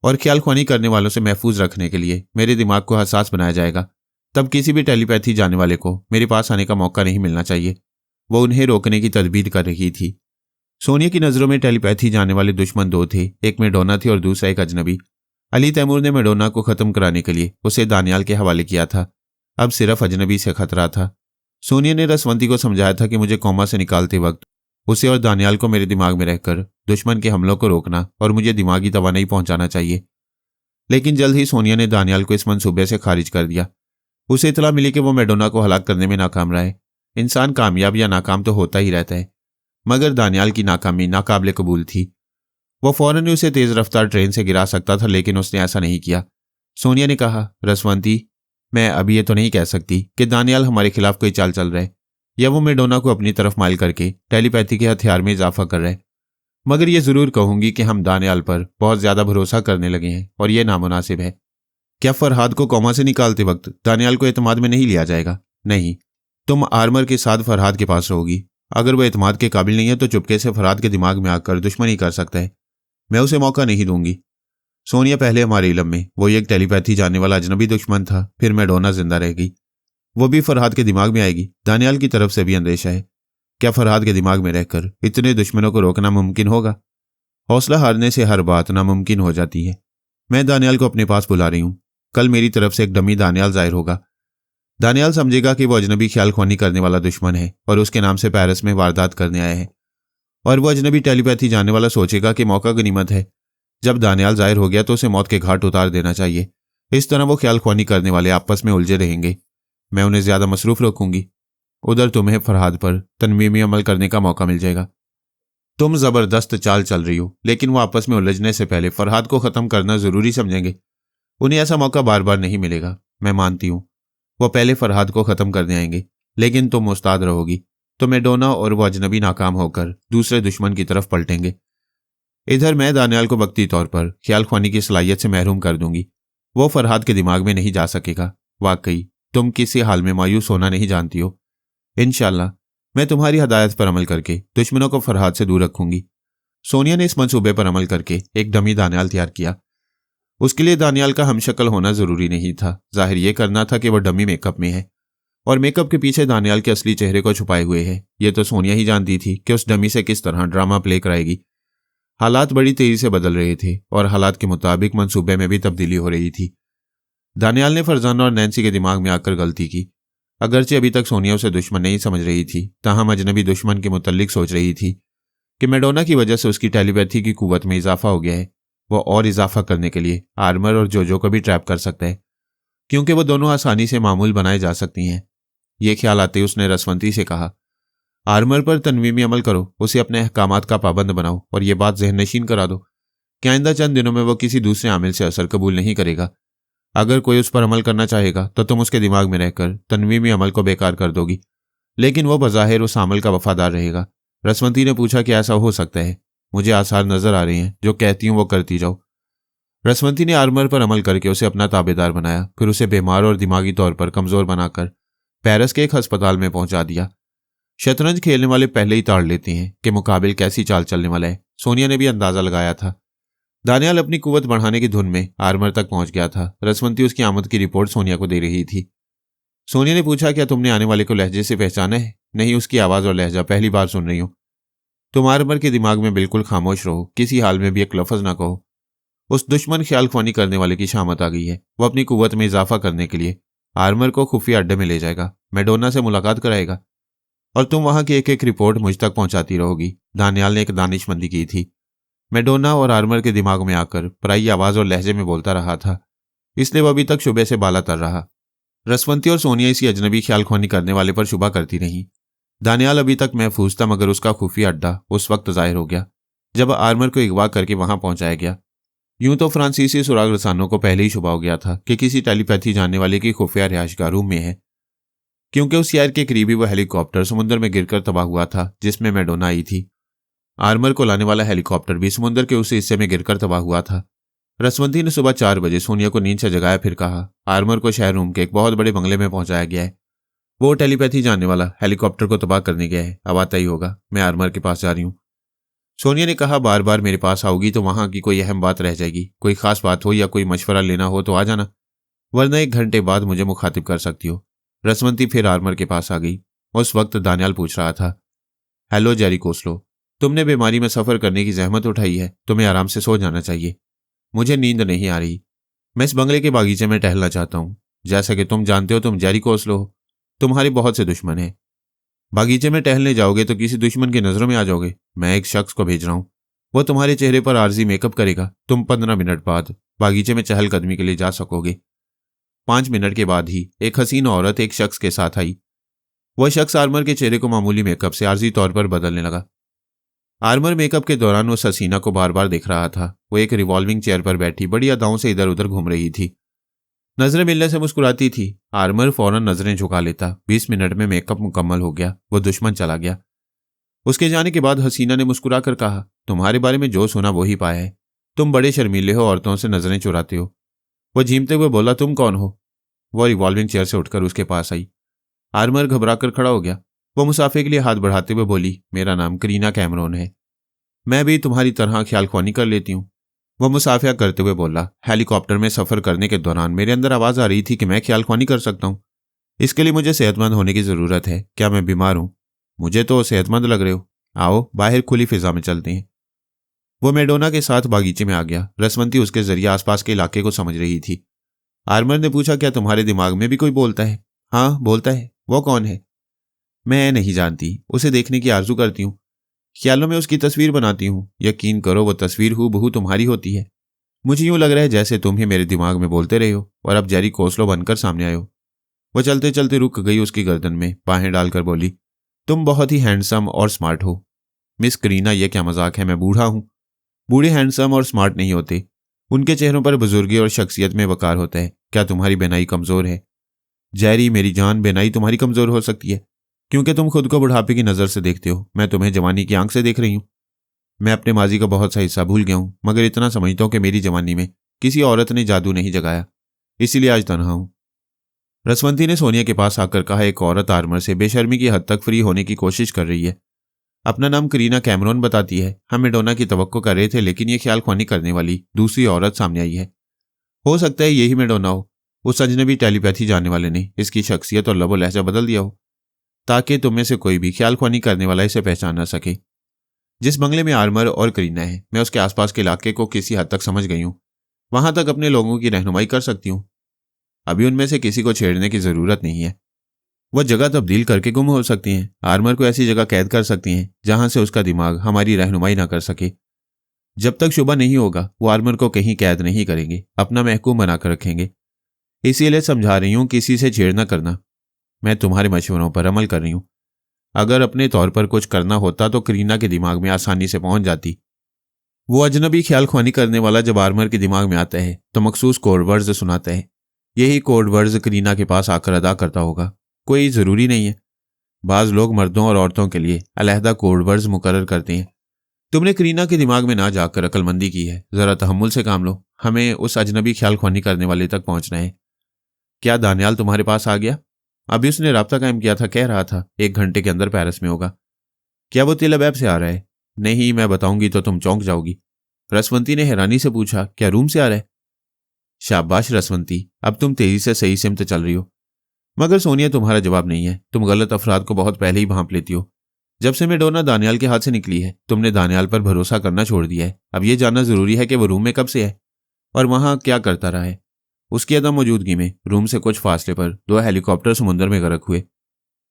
और ख्याल ख्वानी करने वालों से महफूज रखने के लिए मेरे दिमाग को हसास बनाया जाएगा, तब किसी भी टेलीपैथी जाने वाले को मेरे पास आने का मौका नहीं मिलना चाहिए। वो उन्हें रोकने की तदबीर कर रही थी। सोनिया की नज़रों में टेलीपैथी जाने वाले दुश्मन दो थे, एक मेडोना थी और दूसरा एक अजनबी। अली तैमूर ने मेडोना को ख़त्म कराने के लिए उसे दानियाल के हवाले किया था। अब सिर्फ अजनबी से खतरा था। सोनिया ने रसवंती को समझाया था कि मुझे कोमा से निकालते वक्त उसे और दानियाल को मेरे दिमाग में रहकर दुश्मन के हमलों को रोकना और मुझे दिमागी तवानाई पहुंचाना चाहिए। लेकिन जल्द ही सोनिया ने दानियाल को इस मंसूबे से खारिज कर दिया। उसे इतला मिली कि वो मेडोना को हलाक करने में नाकाम रहा है। इंसान कामयाब या नाकाम तो होता ही रहता है, मगर दानियाल की नाकामी नाकाबिले कबूल थी। वो फौरन ही उसे तेज रफ्तार ट्रेन से गिरा सकता था, लेकिन उसने ऐसा नहीं किया। सोनिया ने कहा, रसवंती, मैं अभी ये तो नहीं कह सकती कि दानियाल हमारे खिलाफ कोई चाल चल रहा है या वो मेडोना को अपनी तरफ माइल करके टेलीपैथी के हथियार में इजाफा कर रहा है, मगर ये जरूर कहूंगी कि हम दानियाल पर बहुत ज्यादा भरोसा करने लगे हैं और ये नामुनासिब है। क्या फरहाद को कोमा से निकालते वक्त दानियाल को एतमाद में नहीं लिया जाएगा? नहीं, तुम आर्मर के साथ फरहाद के पास रहोगी। अगर वो एतमाद के काबिल नहीं है तो चुपके से फरहाद के दिमाग में आकर दुश्मनी कर सकता है। मैं उसे मौका नहीं दूंगी। सोनिया, पहले हमारे इल्म में वो एक टेलीपैथी जाने वाला अजनबी दुश्मन था, फिर मेडोना जिंदा रहेगी, वो भी फरहाद के दिमाग में आएगी। दानियाल की तरफ से भी अंदेशा है। क्या फरहाद के दिमाग में रहकर इतने दुश्मनों को रोकना मुमकिन होगा? हौसला हारने से हर बात नामुमकिन हो जाती है। मैं दानियाल को अपने पास बुला रही हूं। कल मेरी तरफ से एक डमी दानियाल जाहिर होगा। दानियाल समझेगा कि वो अजनबी ख्याल ख्वानी करने वाला दुश्मन है और उसके नाम से पेरिस में वारदात करने आया है, और वो अजनबी टेलीपैथी जाने वाला सोचेगा कि मौका गनीमत है। जब दानियाल जाहिर हो गया तो उसे मौत के घाट उतार देना चाहिए। इस तरह वो ख्याल ख्वानी करने वाले आपस में उलझे रहेंगे। मैं उन्हें ज्यादा मसरूफ रखूंगी। उधर तुम्हें फरहाद पर तनवीमी अमल करने का मौका मिल जाएगा। तुम जबरदस्त चाल चल रही हो, लेकिन वो आपस में उलझने से पहले फरहाद को खत्म करना जरूरी समझेंगे। उन्हें ऐसा मौका बार बार नहीं मिलेगा। मैं मानती हूं वो पहले फरहाद को खत्म करने आएंगे, लेकिन तुम उस्ताद रहोगी तो मेडोना और वो अजनबी नाकाम होकर दूसरे दुश्मन की तरफ पलटेंगे। इधर मैं दानियाल को वक्ती तौर पर ख्याल ख्वानी की सलाहियत से महरूम कर दूंगी। वो फरहाद के दिमाग में नहीं जा सकेगा। वाकई तुम किसी हाल में मायूस होना नहीं जानती हो। इंशाल्लाह मैं तुम्हारी हदायत पर अमल करके दुश्मनों को फरहाद से दूर रखूंगी। सोनिया ने इस मंसूबे पर अमल करके एक डमी दानियाल तैयार किया। उसके लिए दानियाल का हमशक्ल होना जरूरी नहीं था। जाहिर ये करना था कि वह डमी मेकअप में है और मेकअप के पीछे दानियाल के असली चेहरे को छुपाए हुए है। ये तो सोनिया ही जानती थी कि उस डमी से किस तरह ड्रामा प्ले कराएगी। हालात बड़ी तेजी से बदल रहे थे और हालात के मुताबिक मंसूबे में भी तब्दीली हो रही थी। दानियाल ने फरजाना और नैन्सी के दिमाग में आकर गलती की। अगरचे अभी तक सोनिया उसे दुश्मन नहीं समझ रही थी, ताहम अजनबी दुश्मन के मुतल्लिक सोच रही थी कि मैडोना की वजह से उसकी टेलीपैथी की कुव्वत में इजाफा हो गया है। वो और इजाफा करने के लिए आर्मर और जोजो को भी ट्रैप कर सकता है, क्योंकि वो दोनों आसानी से मामूल बनाए जा सकती हैं। ये ख्याल आते ही उसने रसवंती से कहा, आर्मर पर तनवीमी अमल करो, उसे अपने अहकामात का पाबंद बनाओ और ये बात ज़हन नशीन करा दो कि आइंदा चंद दिनों में वो किसी दूसरे आमिल से असर कबूल नहीं करेगा। अगर कोई उस पर अमल करना चाहेगा तो तुम उसके दिमाग में रहकर तनवीमी अमल को बेकार कर दोगी, लेकिन वो बज़ाहिर उस अमल का वफादार रहेगा। रसवंती ने पूछा कि ऐसा हो सकता है? मुझे आसार नजर आ रहे हैं, जो कहती हूँ वो करती जाओ। रसवंती ने आर्मर पर अमल करके उसे अपना ताबेदार बनाया, फिर उसे बीमार और दिमागी तौर पर कमजोर बनाकर पेरिस के एक अस्पताल में पहुंचा दिया। शतरंज खेलने वाले पहले ही ताड़ लेते हैं कि मुकाबिल कैसी चाल चलने वाला है। सोनिया ने भी अंदाजा लगाया था। दानियाल अपनी कुव्वत बढ़ाने की धुन में आर्मर तक पहुंच गया था। रसवंती उसकी आमद की रिपोर्ट सोनिया को दे रही थी। सोनिया ने पूछा, क्या तुमने आने वाले को लहजे से पहचाना है? नहीं, उसकी आवाज और लहजा पहली बार सुन रही हूं। तुम आर्मर के दिमाग में बिल्कुल खामोश रहो, किसी हाल में भी एक लफ्ज ना कहो। उस दुश्मन ख्याल ख्वानी करने वाले की शामत आ गई है। वो अपनी कुव्वत में इजाफा करने के लिए आर्मर को खुफिया अड्डे में ले जाएगा, मैडोना से मुलाकात कराएगा और तुम वहां की एक एक रिपोर्ट मुझ तक पहुंचाती रहोगी। दानियाल ने एक दानिशमंदी की थी। मैडोना और आर्मर के दिमाग में आकर पराई आवाज और लहजे में बोलता रहा था, इसलिए वह अभी तक शुबे से बाला तर रहा। रसवंती और सोनिया इसी अजनबी ख्याल ख्वानी करने वाले पर शुबा करती रहीं। दानियाल अभी तक महफूज था, मगर उसका खुफिया अड्डा उस वक्त जाहिर हो गया जब आर्मर को अगवा करके वहां पहुंचाया गया। यूं तो फ्रांसीसी सुराग रसानों को पहले ही शुबा हो गया था कि किसी टेलीपैथी जानने वाले की खुफिया रिहायशगाह रूम में है, क्योंकि उस शहर के करीबी वह हेलीकॉप्टर समुद्र में गिरकर तबाह हुआ था जिसमें मैडोना आई थी। आर्मर को लाने वाला हेलीकॉप्टर भी समुद्र के उस हिस्से में गिरकर तबाह हुआ था। रसवंती ने सुबह 4 बजे सोनिया को नींद से जगाया, फिर कहा, आर्मर को शहर रूम के एक बहुत बड़े बंगले में पहुंचाया गया है। वो टेलीपैथी जानने वाला हेलीकॉप्टर को तबाह करने गया है। अब आता ही होगा, मैं आर्मर के पास जा रही हूँ। सोनिया ने कहा, बार बार मेरे पास आओगी तो वहां की कोई अहम बात रह जाएगी। कोई खास बात हो या कोई मशवरा लेना हो तो आ जाना, वरना 1 घंटे बाद मुझे मुखातिब कर सकती हो। रसवंती फिर आर्मर के पास आ गई। उस वक्त दानियाल पूछ रहा था, हेलो जेरी कोस्लो, तुमने बीमारी में सफर करने की जहमत उठाई है, तुम्हें आराम से सो जाना चाहिए। मुझे नींद नहीं आ रही। मैं इस बंगले के बागीचे में टहलना चाहता हूँ। जैसा कि तुम जानते हो, तुम जेरी कोस्लो हो, तुम्हारे बहुत से दुश्मन हैं। बागीचे में टहलने जाओगे तो किसी दुश्मन की नजरों में आ जाओगे। मैं एक शख्स को भेज रहा हूं, वो तुम्हारे चेहरे पर आर्जी मेकअप करेगा। तुम 15 मिनट बाद बागीचे में चहलकदमी के लिए जा सकोगे। 5 मिनट के बाद ही एक हसीन औरत एक शख्स के साथ आई। वह शख्स आर्मर के चेहरे को मामूली मेकअप से आर्जी तौर पर बदलने लगा। आर्मर मेकअप के दौरान उस हसीना को बार बार देख रहा था। वो एक रिवॉल्विंग चेयर पर बैठी बड़ी अदाओं से इधर उधर घूम रही थी। नजरें मिलने से मुस्कुराती थी। आर्मर फौरन नजरें झुका लेता। 20 मिनट में मेकअप मुकम्मल हो गया। वो दुश्मन चला गया। उसके जाने के बाद हसीना ने मुस्कुराकर कहा, तुम्हारे बारे में जो सुना वो ही पाया है। तुम बड़े शर्मीले हो, औरतों से नजरें चुराते हो। वो झीमते हुए बोला, तुम कौन हो? वो रिवॉल्विंग चेयर से उठकर उसके पास आई। आर्मर घबराकर खड़ा हो गया। वो मुसाफे के लिए हाथ बढ़ाते हुए बोली, मेरा नाम करीना कैमरून है। मैं भी तुम्हारी तरह ख्याल ख्वानी कर लेती हूँ। वह मुसाफिया करते हुए बोला, हेलीकॉप्टर में सफर करने के दौरान मेरे अंदर आवाज आ रही थी कि मैं ख्याल ख्वानी कर सकता हूँ। इसके लिए मुझे सेहतमंद होने की जरूरत है। क्या मैं बीमार हूँ? मुझे तो सेहतमंद लग रहे हो। आओ बाहर खुली फिजा में चलते हैं। वो मैडोना के साथ बागीचे में आ गया। रसवंती उसके जरिए आसपास के इलाके को समझ रही थी। आर्मर ने पूछा, क्या तुम्हारे दिमाग में भी कोई बोलता है? हाँ बोलता है। वो कौन है? मैं नहीं जानती। उसे देखने की आरजू करती हूँ। ख्यालों में उसकी तस्वीर बनाती हूँ। यकीन करो वो तस्वीर हूबहू तुम्हारी होती है। मुझे यूं लग रहा है जैसे तुम ही मेरे दिमाग में बोलते रहे हो और अब जेरी कोस्लो बनकर सामने आए हो। वो चलते चलते रुक गई। उसकी गर्दन में बाहें डालकर बोली, तुम बहुत ही हैंडसम और स्मार्ट हो। मिस करीना, यह क्या मजाक है? मैं बूढ़ा हूं। बूढ़े हैंडसम और स्मार्ट नहीं होते। उनके चेहरों पर बुजुर्गी और शख्सियत में वकार होता है। क्या तुम्हारी बेनाई कमजोर है? जेरी मेरी जान, बेनाई तुम्हारी कमजोर हो सकती है क्योंकि तुम खुद को बुढ़ापे की नजर से देखते हो। मैं तुम्हें जवानी की आंख से देख रही हूं। मैं अपने माजी का बहुत सा हिस्सा भूल गया हूं, मगर इतना समझता हूं कि मेरी जवानी में किसी औरत ने जादू नहीं जगाया, इसीलिए आज तन्हा हूं। रसवंती ने सोनिया के पास आकर कहा, एक औरत आर्मर से बेशर्मी की हद तक फ्री होने की कोशिश कर रही है। अपना नाम करीना कैमरून बताती है। हम मैडोना की तवक्को कर रहे थे, लेकिन ये ख्याल ख्वानी करने वाली दूसरी औरत सामने आई है। हो सकता है यही मैडोना हो। उस अजनबी टेलीपैथी जानने वाले ने इसकी शख्सियत और लबो लहजा बदल दिया हो, ताकि तुम में से कोई भी ख्याल ख्वानी करने वाला इसे पहचान ना सके। जिस बंगले में आर्मर और करीना है, मैं उसके आसपास के इलाके को किसी हद तक समझ गई हूँ। वहां तक अपने लोगों की रहनुमाई कर सकती हूँ। अभी उनमें से किसी को छेड़ने की जरूरत नहीं है। वह जगह तब्दील करके गुम हो सकती हैं। आर्मर को ऐसी जगह कैद कर सकती हैं जहां से उसका दिमाग हमारी रहनुमाई ना कर सके। जब तक शुबा नहीं होगा वो आर्मर को कहीं कैद नहीं करेंगे, अपना महकूम बनाकर रखेंगे। इसीलिए समझा रही हूं किसी से छेड़ न करना। मैं तुम्हारे मशवरों पर अमल कर रही हूं। अगर अपने तौर पर कुछ करना होता तो करीना के दिमाग में आसानी से पहुंच जाती। वो अजनबी ख्याल ख्वानी करने वाला जब आर्मर के दिमाग में आता है तो मखसूस कोड वर्ड्स सुनाता है। यही कोड वर्ड्स करीना के पास आकर अदा करता होगा। कोई ज़रूरी नहीं है। बाज़ लोग मर्दों और औरतों के लिए अलहदा कोड वर्ड्स मुकर्रर करते हैं। तुमने करीना के दिमाग में ना जाकर अक्लमंदी की है। ज़रा तहम्मुल से काम लो। हमें उस अजनबी ख्याल ख्वानी करने वाले तक पहुंचना है। क्या दानियाल तुम्हारे पास आ गया? अभी उसने राब्ता कायम किया था, कह रहा था 1 घंटे के अंदर पेरिस में होगा। क्या वो तिल अबैब से आ रहा है? नहीं, मैं बताऊंगी तो तुम चौंक जाओगी। रसवंती ने हैरानी से पूछा, क्या रूम से आ रहा है? शाबाश रसवंती, अब तुम तेजी से सही सिमत चल रही हो। मगर सोनिया तुम्हारा जवाब नहीं है। तुम गलत अफराद को बहुत पहले ही भांप लेती हो। जब से मैडोना दानियाल के हाथ से निकली है तुमने दानियाल पर भरोसा करना छोड़ दिया है। अब यह जानना जरूरी है कि वो रूम में कब से है और वहां क्या करता रहा है। उसकी अदम मौजूदगी में रूम से कुछ फासले पर 2 हेलीकॉप्टर समुद्र में गर्क हुए।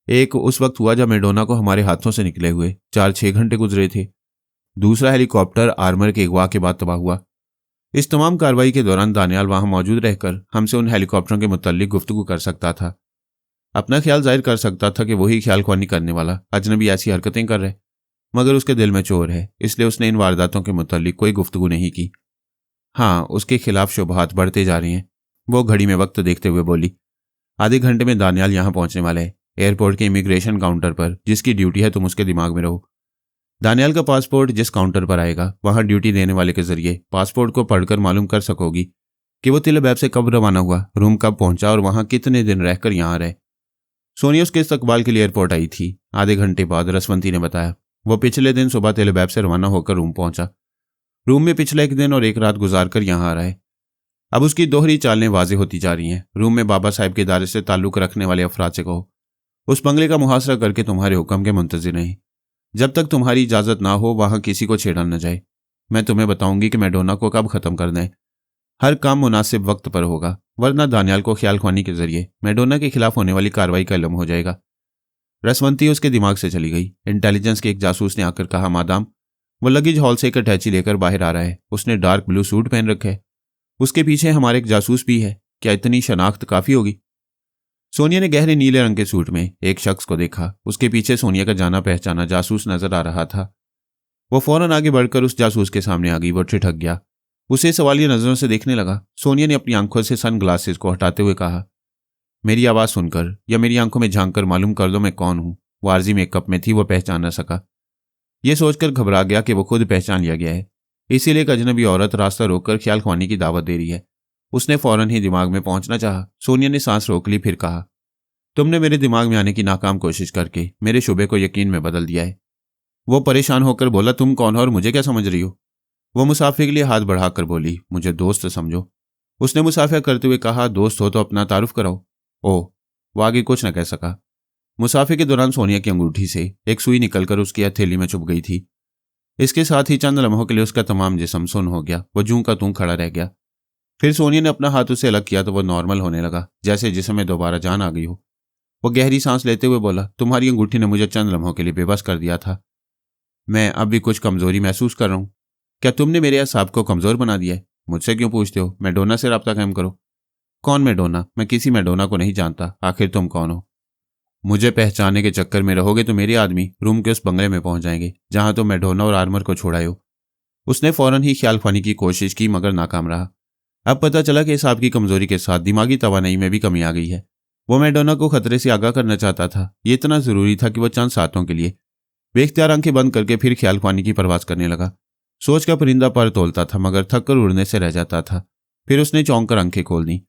एक उस वक्त हुआ जब मैडोना को हमारे हाथों से निकले हुए 4-6 घंटे गुजरे थे। दूसरा हेलीकॉप्टर आर्मर के अगवा के बाद तबाह हुआ। इस तमाम कार्रवाई के दौरान दानियाल वहां मौजूद रहकर हमसे उन हेलीकॉप्टरों के मुतल्लिक गुफ्तगू कर सकता था। अपना ख्याल जाहिर कर सकता था कि वही ख्याल ख्वानी करने वाला अजनबी ऐसी हरकतें कर रहे। मगर उसके दिल में चोर है, इसलिए उसने इन वारदातों के मुतल्लिक कोई गुफ्तगू नहीं की। हाँ, उसके खिलाफ शुबहात बढ़ते जा रहे हैं। वो घड़ी में वक्त देखते हुए बोली, आधे घंटे में दानियाल यहां पहुंचने वाला है। एयरपोर्ट के इमिग्रेशन काउंटर पर जिसकी ड्यूटी है तुम उसके दिमाग में रहो। दानियाल का पासपोर्ट जिस काउंटर पर आएगा वहां ड्यूटी देने वाले के जरिए पासपोर्ट को पढ़कर मालूम कर सकोगी कि वो तिल अबैब से कब रवाना हुआ, रूम कब पहुंचा और वहां कितने दिन रहकर यहां रहे। सोनिया उसके इस्तकबाल के लिए एयरपोर्ट आई थी। आधे घंटे बाद रसवंती ने बताया वो पिछले दिन सुबह तिल अबैब से रवाना होकर रूम पहुंचा। रूम में पिछले 1 दिन और 1 रात गुजार कर यहां आ रहा है। अब उसकी दोहरी चालें वाज़ेह होती जा रही हैं। रूम में बाबा साहब के इदारे से ताल्लुक रखने वाले अफराद से कहो उस बंगले का मुहासरा करके तुम्हारे हुक्म के मुंतजिर रहें। जब तक तुम्हारी इजाज़त ना हो वहां किसी को छेड़ा न जाए। मैं तुम्हें बताऊंगी कि मैडोना को कब खत्म करना है। हर काम मुनासिब वक्त पर होगा, वरना दानियाल को ख्याल ख्वानी के जरिए मैडोना के खिलाफ होने वाली कार्रवाई का इल्म हो जाएगा। रसवंती उसके दिमाग से चली गई। इंटेलिजेंस के एक जासूस ने आकर कहा, मादाम वो लगेज हॉल से एक अटैची लेकर बाहर आ रहा है। उसने डार्क ब्लू सूट पहन रखा है। उसके पीछे हमारे एक जासूस भी है। क्या इतनी शनाख्त काफी होगी? सोनिया ने गहरे नीले रंग के सूट में एक शख्स को देखा। उसके पीछे सोनिया का जाना पहचाना जासूस नजर आ रहा था। वो फौरन आगे बढ़कर उस जासूस के सामने आ गई। वो ठिठक गया, उसे सवालिया नजरों से देखने लगा। सोनिया ने अपनी आंखों से सन ग्लासेस को हटाते हुए कहा, मेरी आवाज सुनकर या मेरी आंखों में झांक कर मालूम कर दो मैं कौन हूं। वो आर्जी मेकअप में थी, वो पहचान न सका। यह सोचकर घबरा गया कि वो खुद पहचान लिया गया है, इसीलिए एक अजनबी औरत रास्ता रोककर ख्याल ख्वानी की दावत दे रही है। उसने फौरन ही दिमाग में पहुंचना चाहा। सोनिया ने सांस रोक ली, फिर कहा, तुमने मेरे दिमाग में आने की नाकाम कोशिश करके मेरे शुबे को यकीन में बदल दिया है। वो परेशान होकर बोला, तुम कौन हो और मुझे क्या समझ रही हो? वो मुसाफिर के लिए हाथ बढ़ाकर बोली, मुझे दोस्त समझो। उसने मुसाफिर करते हुए कहा, दोस्त हो तो अपना तारुफ कराओ। ओह, वो आगे कुछ न कह सका। मुसाफिर के दौरान सोनिया की अंगूठी से एक सुई निकलकर उसकी हथेली में चुभ गई थी। इसके साथ ही चंद लम्हों के लिए उसका तमाम जिस्म सुन्न हो गया। वो जूं का तूं खड़ा रह गया। फिर सोनिया ने अपना हाथ उसे अलग किया तो वो नॉर्मल होने लगा, जैसे जिस्म में दोबारा जान आ गई हो। वो गहरी सांस लेते हुए बोला, तुम्हारी अंगूठी ने मुझे चंद लम्हों के लिए बेबस कर दिया था। मैं अब भी कुछ कमजोरी महसूस कर रहा हूं। क्या तुमने मेरे असाब को कमजोर बना दिया है? मुझसे क्यों पूछते हो? मैडोना से राब्ता कायम करो। कौन मैडोना? मैं किसी मैडोना को नहीं जानता। आखिर तुम कौन हो? मुझे पहचानने के चक्कर में रहोगे तो मेरे आदमी रूम के उस बंगले में पहुंच जाएंगे जहां तुम मैडोना और आर्मर को छोड़ाए हो। उसने फौरन ही ख्याल ख्वानी की कोशिश की मगर नाकाम रहा। अब पता चला कि साहब की कमजोरी के साथ दिमागी तवानाई में भी कमी आ गई है। वो मैडोना को खतरे से आगाह करना चाहता था। ये इतना जरूरी था कि वह चंद सातों के लिए बेख्तियार आंखें बंद करके फिर ख्याल ख्वानी की परवाज करने लगा। सोच का परिंदा पर तोलता था मगर थक कर उड़ने से रह जाता था। फिर उसने चौंक कर आंखें खोल दी।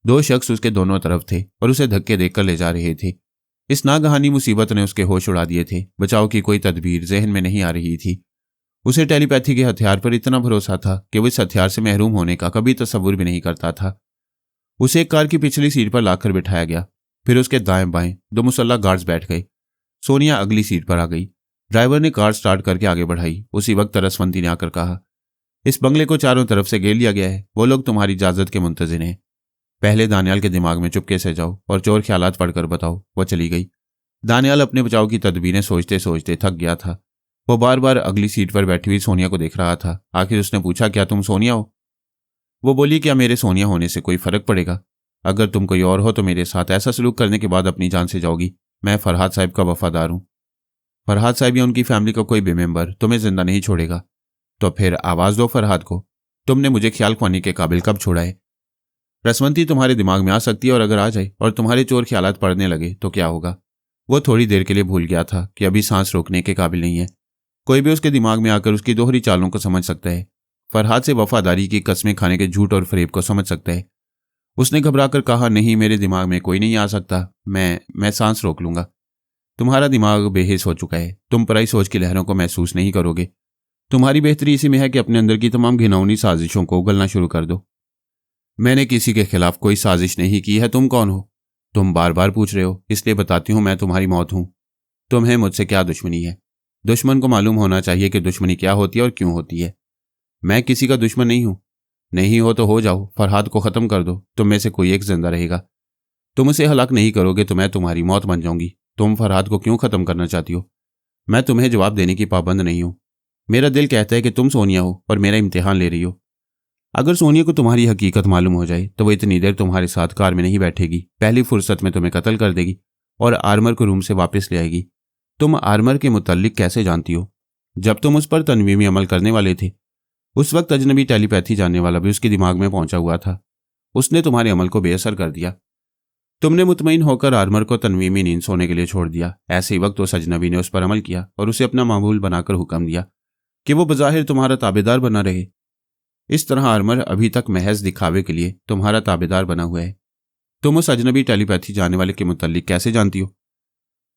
2 शख्स उसके दोनों तरफ थे और उसे धक्के देकर ले जा रहे थे। इस नागहानी मुसीबत ने उसके होश उड़ा दिए थे। बचाव की कोई तदबीर जहन में नहीं आ रही थी। उसे टेलीपैथी के हथियार पर इतना भरोसा था कि वो इस हथियार से महरूम होने का कभी तस्वुर भी नहीं करता था। उसे एक कार की पिछली सीट पर लाकर बिठाया गया। फिर उसके दाएं बाएं 2 मुसल्लह गार्ड्स बैठ गए। सोनिया अगली सीट पर आ गई। ड्राइवर ने कार स्टार्ट करके आगे बढ़ाई। उसी वक्त रसवंती ने आकर कहा, इस बंगले को चारों तरफ से घेर लिया गया है। वो लोग तुम्हारी इजाजत के मुंतजिर हैं। पहले दानियाल के दिमाग में चुपके से जाओ और चोर ख्यालात पढ़कर बताओ। वो चली गई। दानियाल अपने बचाव की तदबीरें सोचते सोचते थक गया था। वो बार बार अगली सीट पर बैठी हुई सोनिया को देख रहा था। आखिर उसने पूछा, क्या तुम सोनिया हो? वो बोली, क्या मेरे सोनिया होने से कोई फर्क पड़ेगा? अगर तुम कोई और हो तो मेरे साथ ऐसा सलूक करने के बाद अपनी जान से जाओगी। मैं फरहाद साहब का वफादार हूं। फरहाद साहब या उनकी फैमिली का कोई भी मेंबर तुम्हें जिंदा नहीं छोड़ेगा। तो फिर आवाज दो फरहाद को। तुमने मुझे ख्याल ख्वानी के काबिल कब छोड़ा है? रसवंती तुम्हारे दिमाग में आ सकती है, और अगर आ जाए और तुम्हारे चोर ख्यालात पड़ने लगे तो क्या होगा? वो थोड़ी देर के लिए भूल गया था कि अभी सांस रोकने के काबिल नहीं है। कोई भी उसके दिमाग में आकर उसकी दोहरी चालों को समझ सकता है। फरहाद से वफादारी की कस्में खाने के झूठ और फरेब को समझ सकता है। उसने घबराकर कहा, नहीं, मेरे दिमाग में कोई नहीं आ सकता। मैं सांस रोक लूंगा। तुम्हारा दिमाग बेहिस हो चुका है। तुम पराई सोच की लहरों को महसूस नहीं करोगे। तुम्हारी बेहतरी इसी में है कि अपने अंदर की तमाम घिनौनी साजिशों को उगलना शुरू कर दो। मैंने किसी के खिलाफ कोई साजिश नहीं की है। तुम कौन हो? तुम बार बार पूछ रहे हो, इसलिए बताती हूं, मैं तुम्हारी मौत हूं। तुम्हें मुझसे क्या दुश्मनी है? दुश्मन को मालूम होना चाहिए कि दुश्मनी क्या होती है और क्यों होती है। मैं किसी का दुश्मन नहीं हूं। नहीं हो तो हो जाओ, फरहाद को खत्म कर दो। तुम में से कोई एक जिंदा रहेगा। तुम उसे हलाक नहीं करोगे तो मैं तुम्हारी मौत बन जाऊंगी। तुम फरहाद को क्यों खत्म करना चाहती हो? मैं तुम्हें जवाब देने की पाबंद नहीं हूं। मेरा दिल कहता है कि तुम सोनिया हो और मेरा इम्तिहान ले रही हो। अगर सोनिया को तुम्हारी हकीकत मालूम हो जाए तो वो इतनी देर तुम्हारे साथ कार में नहीं बैठेगी। पहली फुर्सत में तुम्हें कत्ल कर देगी और आर्मर को रूम से वापस ले आएगी। तुम आर्मर के मुतल्लिक कैसे जानती हो? जब तुम उस पर तनवीमी अमल करने वाले थे, उस वक्त अजनबी टेलीपैथी जानने वाला भी उसके दिमाग में पहुंचा हुआ था। उसने तुम्हारे अमल को बेअसर कर दिया। तुमने मुतमईन होकर आर्मर को तनवीमी नींद सोने के लिए छोड़ दिया। ऐसे ही वक्त उस अजनबी ने उस पर अमल किया और उसे अपना मामूल बनाकर हुक्म दिया कि वो बज़ाहिर तुम्हारा ताबेदार बना रहे। इस तरह आर्मर अभी तक महज दिखावे के लिए तुम्हारा ताबेदार बना हुआ है। तुम उस अजनबी टेलीपैथी जानने वाले के मुतल्लिक कैसे जानती हो?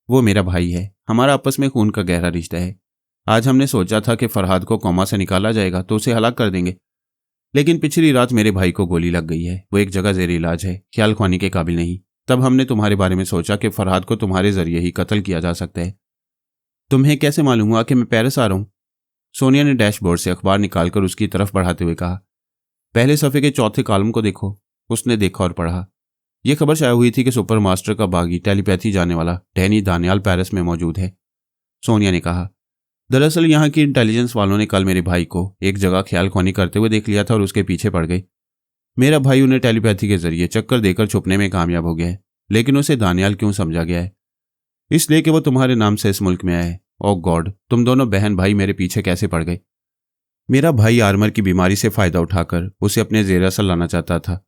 वो मेरा भाई है। हमारा आपस में खून का गहरा रिश्ता है। आज हमने सोचा था कि फरहाद को कोमा से निकाला जाएगा तो उसे हलाक कर देंगे, लेकिन पिछली रात मेरे भाई को गोली लग गई है। वो एक जगह जेर इलाज है, ख्याल ख्वानी के काबिल नहीं। तब हमने तुम्हारे बारे में सोचा कि फरहाद को तुम्हारे जरिए ही कत्ल किया जा सकता है। तुम्हें कैसे मालूम हुआ कि मैं पेरिस आ रहा हूं? सोनिया ने डैशबोर्ड से अखबार निकालकर उसकी तरफ बढ़ाते हुए कहा, पहले सफ़े के चौथे कॉलम को देखो। उसने देखा और पढ़ा। यह खबर शाया हुई थी कि सुपर मास्टर का बागी टेलीपैथी जानने वाला डैनी दानियाल पेरिस में मौजूद है। सोनिया ने कहा, दरअसल यहाँ की इंटेलिजेंस वालों ने कल मेरे भाई को एक जगह ख्याल ख्वानी करते हुए देख लिया था और उसके पीछे पड़ गए। मेरा भाई उन्हें टेलीपैथी के जरिए चक्कर देकर छुपने में कामयाब हो गया है, लेकिन उसे दानियाल क्यों समझा गया है? इसलिए कि वो तुम्हारे नाम से इस मुल्क में आया है। ओ गॉड, तुम दोनों बहन भाई मेरे पीछे कैसे पड़ गए? मेरा भाई आर्मर की बीमारी से फायदा उठाकर उसे अपने जेर असर लाना चाहता था।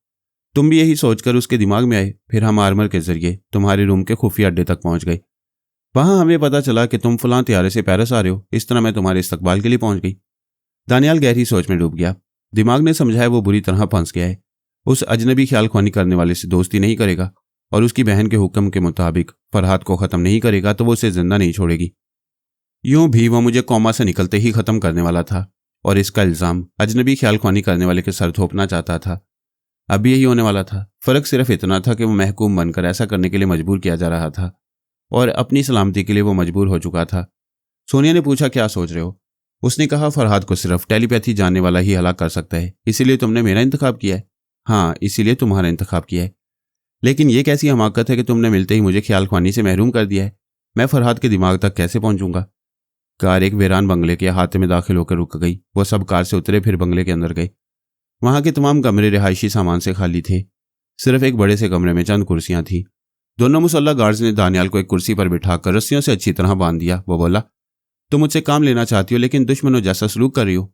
तुम भी यही सोचकर उसके दिमाग में आए। फिर हम आर्मर के जरिए तुम्हारे रूम के खुफिया अड्डे तक पहुंच गए। वहां हमें पता चला कि तुम फलां त्यारे से पेरिस आ रहे हो। इस तरह मैं तुम्हारे इस्तकबाल के लिए पहुंच गई। दानियाल गहरी सोच में डूब गया। दिमाग ने समझाया वो बुरी तरह फंस गया है। उस अजनबी ख्याल ख्वानी करने वाले से दोस्ती नहीं करेगा और उसकी बहन के हुक्म के मुताबिक फरहाद को खत्म नहीं करेगा तो वो उसे जिंदा नहीं छोड़ेगी। यूं भी वो मुझे कोमा से निकलते ही खत्म करने वाला था और इसका इल्जाम अजनबी ख्याल ख्वानी करने वाले के सर थोपना चाहता था। अब यही होने वाला था। फर्क सिर्फ इतना था कि वो महकूम बनकर ऐसा करने के लिए मजबूर किया जा रहा था और अपनी सलामती के लिए वो मजबूर हो चुका था। सोनिया ने पूछा, क्या सोच रहे हो? उसने कहा, फरहाद को सिर्फ टेलीपैथी जानने वाला ही हलाक कर सकता है, इसीलिए तुमने मेरा इंतखाब किया है। हाँ, इसीलिए तुम्हारा इंतखाब किया है। लेकिन यह कैसी हमाकत है कि तुमने मिलते ही मुझे ख्याल ख्वानी से महरूम कर दिया है। मैं फरहाद के दिमाग तक कैसे पहुंचूंगा? कार एक वीरान बंगले के अहाते में दाखिल होकर रुक गई। वो सब कार से उतरे, फिर बंगले के अंदर गए। वहां के तमाम कमरे रिहायशी सामान से खाली थे। सिर्फ एक बड़े से कमरे में चंद कुर्सियां थी। दोनों मुसल्लह गार्ड्स ने दानियाल को एक कुर्सी पर बिठाकर रस्सियों से अच्छी तरह बांध दिया। वो बोला, तुम मुझसे काम लेना चाहती हो लेकिन दुश्मनों जैसा सलूक कर रही हो।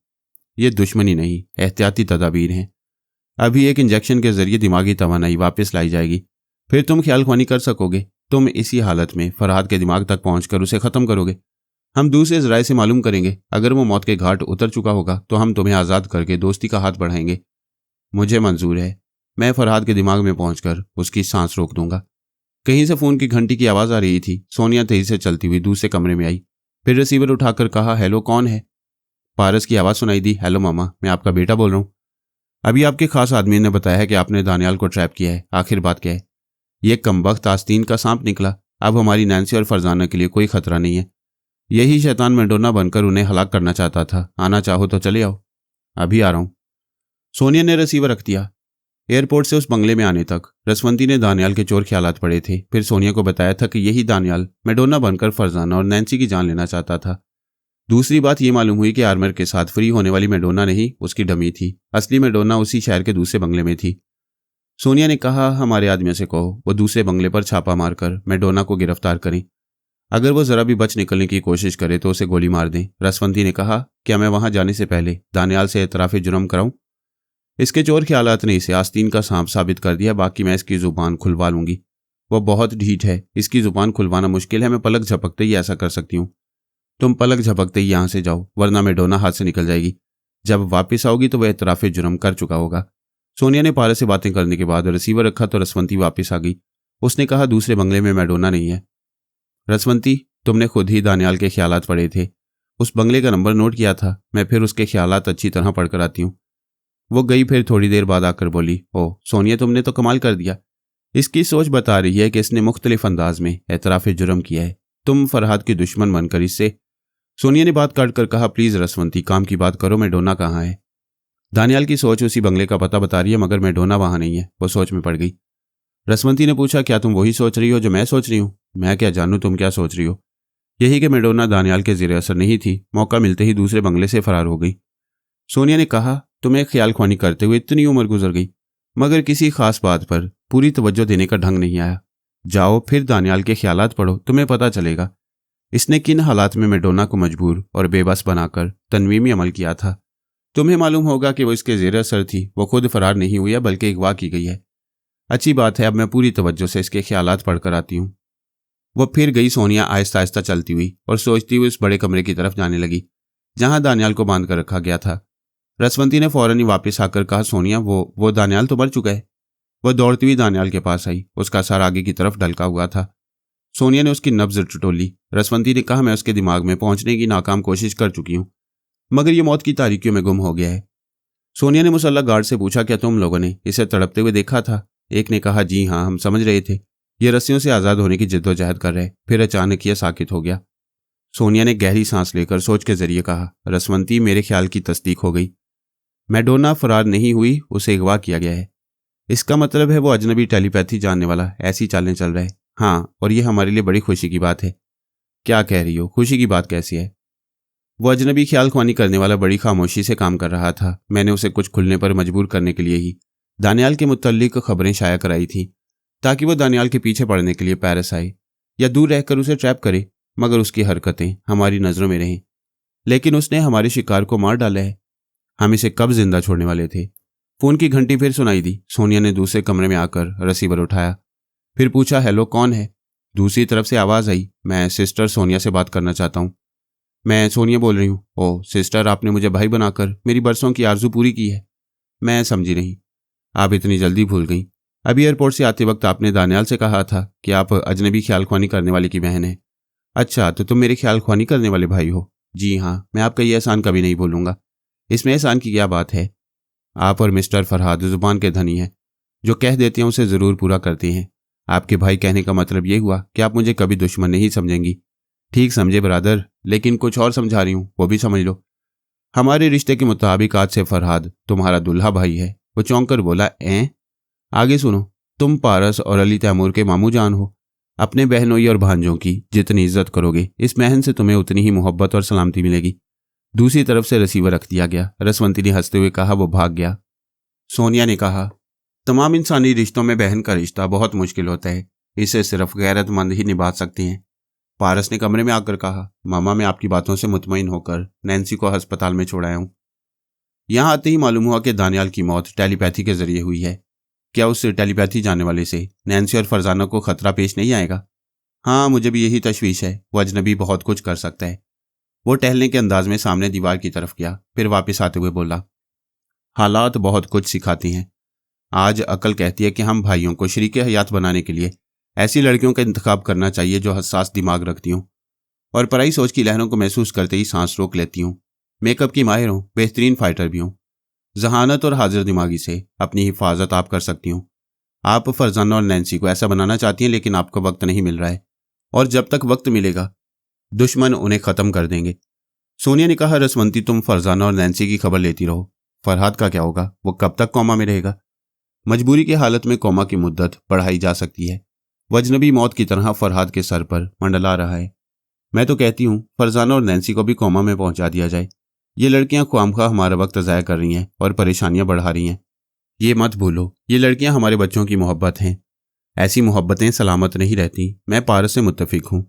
ये दुश्मनी नहीं, एहतियाती तदाबीर हैं। अभी एक इंजेक्शन के जरिए दिमागी तवानाई वापस लाई जाएगी, फिर तुम ख्याल ख्वानी कर सकोगे। तुम इसी हालत में फरहाद के दिमाग तक पहुंचकर उसे खत्म करोगे। हम दूसरे जराये से मालूम करेंगे। अगर वो मौत के घाट उतर चुका होगा तो हम तुम्हें आज़ाद करके दोस्ती का हाथ बढ़ाएंगे। मुझे मंजूर है। मैं फरहाद के दिमाग में पहुंचकर उसकी सांस रोक दूंगा। कहीं से फोन की घंटी की आवाज़ आ रही थी। सोनिया तेजी से चलती हुई दूसरे कमरे में आई, फिर रिसीवर उठाकर कहा, हेलो, कौन है? पारस की आवाज़ सुनाई दी। हेलो मामा, मैं आपका बेटा बोल रहा हूँ। अभी आपके खास आदमी ने बताया है कि आपने दानियाल को ट्रैप किया है। आखिर बात क्या है? ये कमबख्त आस्तीन का सांप निकला। अब हमारी नैन्सी और फरजाना के लिए कोई खतरा नहीं है। यही शैतान मेडोना बनकर उन्हें हलाक करना चाहता था। आना चाहो तो चले आओ। अभी आ रहा हूँ। सोनिया ने रिसीवर रख दिया। एयरपोर्ट से उस बंगले में आने तक रसवंती ने दानियाल के चोर ख्यालात पड़े थे। फिर सोनिया को बताया था कि यही दानियाल मेडोना बनकर फरजाना और नैन्सी की जान लेना चाहता था। दूसरी बात ये मालूम हुई कि आर्मर के साथ फ्री होने वाली मेडोना नहीं, उसकी डमी थी। असली मेडोना उसी शहर के दूसरे बंगले में थी। सोनिया ने कहा, हमारे आदमियों से कहो वो दूसरे बंगले पर छापा मारकर मेडोना को गिरफ्तार करें। अगर वो जरा भी बच निकलने की कोशिश करे तो उसे गोली मार दें। रसवंती ने कहा, क्या मैं वहां जाने से पहले दानियाल से एतराफ़े जुर्म कराऊं? इसके चोर ख्यालात ने इसे आस्तीन का सांप साबित कर दिया। बाकी मैं इसकी जुबान खुलवा लूंगी। वो बहुत ढीठ है, इसकी जुबान खुलवाना मुश्किल है। मैं पलक झपकते ही ऐसा कर सकती हूँ। तुम पलक झपकते ही यहां से जाओ, वरना मेडोना हाथ से निकल जाएगी। जब वापस आओगी तो वह एतराफ़े जुर्म कर चुका होगा। सोनिया ने पारस से बातें करने के बाद रिसीवर रखा तो रसवंती वापस आ गई। उसने कहा, दूसरे बंगले में मेडोना नहीं है। रसवंती, तुमने खुद ही दानियाल के ख्यालात पढ़े थे। उस बंगले का नंबर नोट किया था। मैं फिर उसके ख्यालात अच्छी तरह पढ़कर आती हूँ। वो गई। फिर थोड़ी देर बाद आकर बोली, ओह सोनिया, तुमने तो कमाल कर दिया। इसकी सोच बता रही है कि इसने मुख्तलिफ अंदाज में एतराफ़े जुर्म किया है। तुम फरहाद की दुश्मन बनकर इससे। सोनिया ने बात काट कर कहा, प्लीज रसवंती, काम की बात करो। मेडोना कहाँ है? दानियाल की सोच उसी बंगले का पता बता रही है, मगर मेडोना वहां नहीं है। वो सोच में पड़ गई। रसवंती ने पूछा, क्या तुम वही सोच रही हो जो मैं सोच रही हूँ? मैं क्या जानूं तुम क्या सोच रही हो। यही कि मेडोना दानियाल के ज़ेरे असर नहीं थी। मौका मिलते ही दूसरे बंगले से फरार हो गई। सोनिया ने कहा, तुम्हें ख्याल ख्वानी करते हुए इतनी उम्र गुजर गई, मगर किसी खास बात पर पूरी तवज्जो देने का ढंग नहीं आया। जाओ फिर दानियाल के ख्यालात पढ़ो, तुम्हें पता चलेगा इसने किन हालात में मेडोना को मजबूर और बेबस बनाकर तनवीमी अमल किया था। तुम्हें मालूम होगा कि वो इसके ज़ेरे असर थी। वो खुद फरार नहीं हुई है, बल्कि अगवा की गई है। अच्छी बात है, अब मैं पूरी तवज्जो से इसके ख्यालात पढ़कर आती हूँ। वो फिर गई। सोनिया आहिस्ता आहिस्ता चलती हुई और सोचती हुई उस बड़े कमरे की तरफ जाने लगी जहां दानियाल को बांध कर रखा गया था। रसवंती ने फौरन ही वापस आकर कहा, सोनिया, वो दानियाल तो मर चुका है। वह दौड़ती हुई दानियाल के पास आई। उसका सर आगे की तरफ ढलका हुआ था। सोनिया ने उसकी नब्ज टटोली। रसवंती ने कहा, मैं उसके दिमाग में पहुंचने की नाकाम कोशिश कर चुकी हूं, मगर ये मौत की तारीकियों में गुम हो गया है। सोनिया ने मुसल्ला गार्ड से पूछा, क्या तुम लोगों ने इसे तड़पते हुए देखा था? एक ने कहा, जी हाँ, हम समझ रहे थे ये रस्सियों से आज़ाद होने की जिद्दोजहद कर रहे। फिर अचानक यह साकित हो गया। सोनिया ने गहरी सांस लेकर सोच के जरिए कहा, रसवंती, मेरे ख्याल की तस्दीक हो गई। मेडोना फरार नहीं हुई, उसे अगवा किया गया है। इसका मतलब है वो अजनबी टेलीपैथी जानने वाला ऐसी चालें चल रहा है। हाँ, और ये हमारे लिए बड़ी खुशी की बात है। क्या कह रही हो? खुशी की बात कैसी है? वो अजनबी ख्याल ख्वानी करने वाला बड़ी खामोशी से काम कर रहा था। मैंने उसे कुछ खुलने पर मजबूर करने के लिए ही दानियाल के मुत्तल्लिक खबरें शाया कराई थी, ताकि वो दानियाल के पीछे पड़ने के लिए पेरिस आए या दूर रहकर उसे ट्रैप करे, मगर उसकी हरकतें हमारी नज़रों में रहें। लेकिन उसने हमारे शिकार को मार डाला है। हम इसे कब जिंदा छोड़ने वाले थे? फोन की घंटी फिर सुनाई दी। सोनिया ने दूसरे कमरे में आकर रिसीवर उठाया। फिर पूछा, हेलो, कौन है? दूसरी तरफ से आवाज़ आई, मैं सिस्टर सोनिया से बात करना चाहता हूँ। मैं सोनिया बोल रही हूँ। ओह सिस्टर, आपने मुझे भाई बनाकर मेरी बरसों की आरजू पूरी की है। मैं समझी नहीं, आप इतनी जल्दी भूल गई। अभी एयरपोर्ट से आते वक्त आपने दानियाल से कहा था कि आप अजनबी ख्याल ख्वानी करने वाले की बहन है। अच्छा, तो तुम मेरे ख्याल ख्वानी करने वाले भाई हो? जी हाँ, मैं आपका ये एहसान कभी नहीं भूलूंगा। इसमें एहसान की क्या बात है? आप और मिस्टर फरहाद जुबान के धनी हैं। जो कह देते हैं उसे ज़रूर पूरा करते हैं। आपके भाई कहने का मतलब ये हुआ कि आप मुझे कभी दुश्मन नहीं समझेंगी। ठीक समझे ब्रदर, लेकिन कुछ और समझा रही हूँ, वो भी समझ लो। हमारे रिश्ते के मुताबिक आज से फरहाद तुम्हारा दुल्हा भाई है। वो चौंक कर बोला, आगे सुनो। तुम पारस और अली तैमूर के मामू जान हो। अपने बहनोई और भांजों की जितनी इज्जत करोगे, इस महन से तुम्हें उतनी ही मोहब्बत और सलामती मिलेगी। दूसरी तरफ से रिसीवर रख दिया गया। रसवंती ने हंसते हुए कहा, वो भाग गया। सोनिया ने कहा, तमाम इंसानी रिश्तों में बहन का रिश्ता बहुत मुश्किल होता है। इसे सिर्फ गैरतमंद ही निभा सकते हैं। पारस ने कमरे में आकर कहा, मामा, मैं आपकी बातों से मुतमईन होकर नैन्सी को अस्पताल में छोड़ाया हूँ। यहाँ आते ही मालूम हुआ कि दानियाल की मौत टेलीपैथी के जरिए हुई है। क्या उस टेलीपैथी जानने वाले से नैन्सी और फरजाना को खतरा पेश नहीं आएगा? हाँ, मुझे भी यही तशवीश है। वो अजनबी बहुत कुछ कर सकता है। वो टहलने के अंदाज में सामने दीवार की तरफ गया, फिर वापस आते हुए बोला, हालात बहुत कुछ सिखाती हैं। आज अकल कहती है कि हम भाइयों को शरीके हयात बनाने के लिए ऐसी लड़कियों का इंतखाब करना चाहिए जो हसास दिमाग रखती हूँ और पराई सोच की लहरों को महसूस करते ही सांस रोक लेती हूँ। मेकअप की माहिर हूँ, बेहतरीन फाइटर भी हूँ। जहानत और हाजिर दिमागी से अपनी हिफाजत आप कर सकती हूँ। आप फरजाना और नैन्सी को ऐसा बनाना चाहती हैं, लेकिन आपको वक्त नहीं मिल रहा है, और जब तक वक्त मिलेगा दुश्मन उन्हें खत्म कर देंगे। सोनिया ने कहा, रसवंती तुम फरजाना और नैन्सी की खबर लेती रहो। फरहाद का क्या होगा? वो कब तक कोमा में रहेगा? मजबूरी की हालत में कोमा की मुद्दत बढ़ाई जा सकती है। वजनबी मौत की तरह फरहाद के सर पर मंडला रहा है। मैं तो कहती हूँ फरजाना और नैन्सी को भी कोमा में पहुंचा दिया जाए। ये लड़कियां ख्वामख्वाह हमारा वक्त ज़ाया कर रही हैं और परेशानियां बढ़ा रही हैं। ये मत भूलो, ये लड़कियां हमारे बच्चों की मोहब्बत हैं। ऐसी मोहब्बतें सलामत नहीं रहती। मैं पारस से मुत्तफिक हूँ।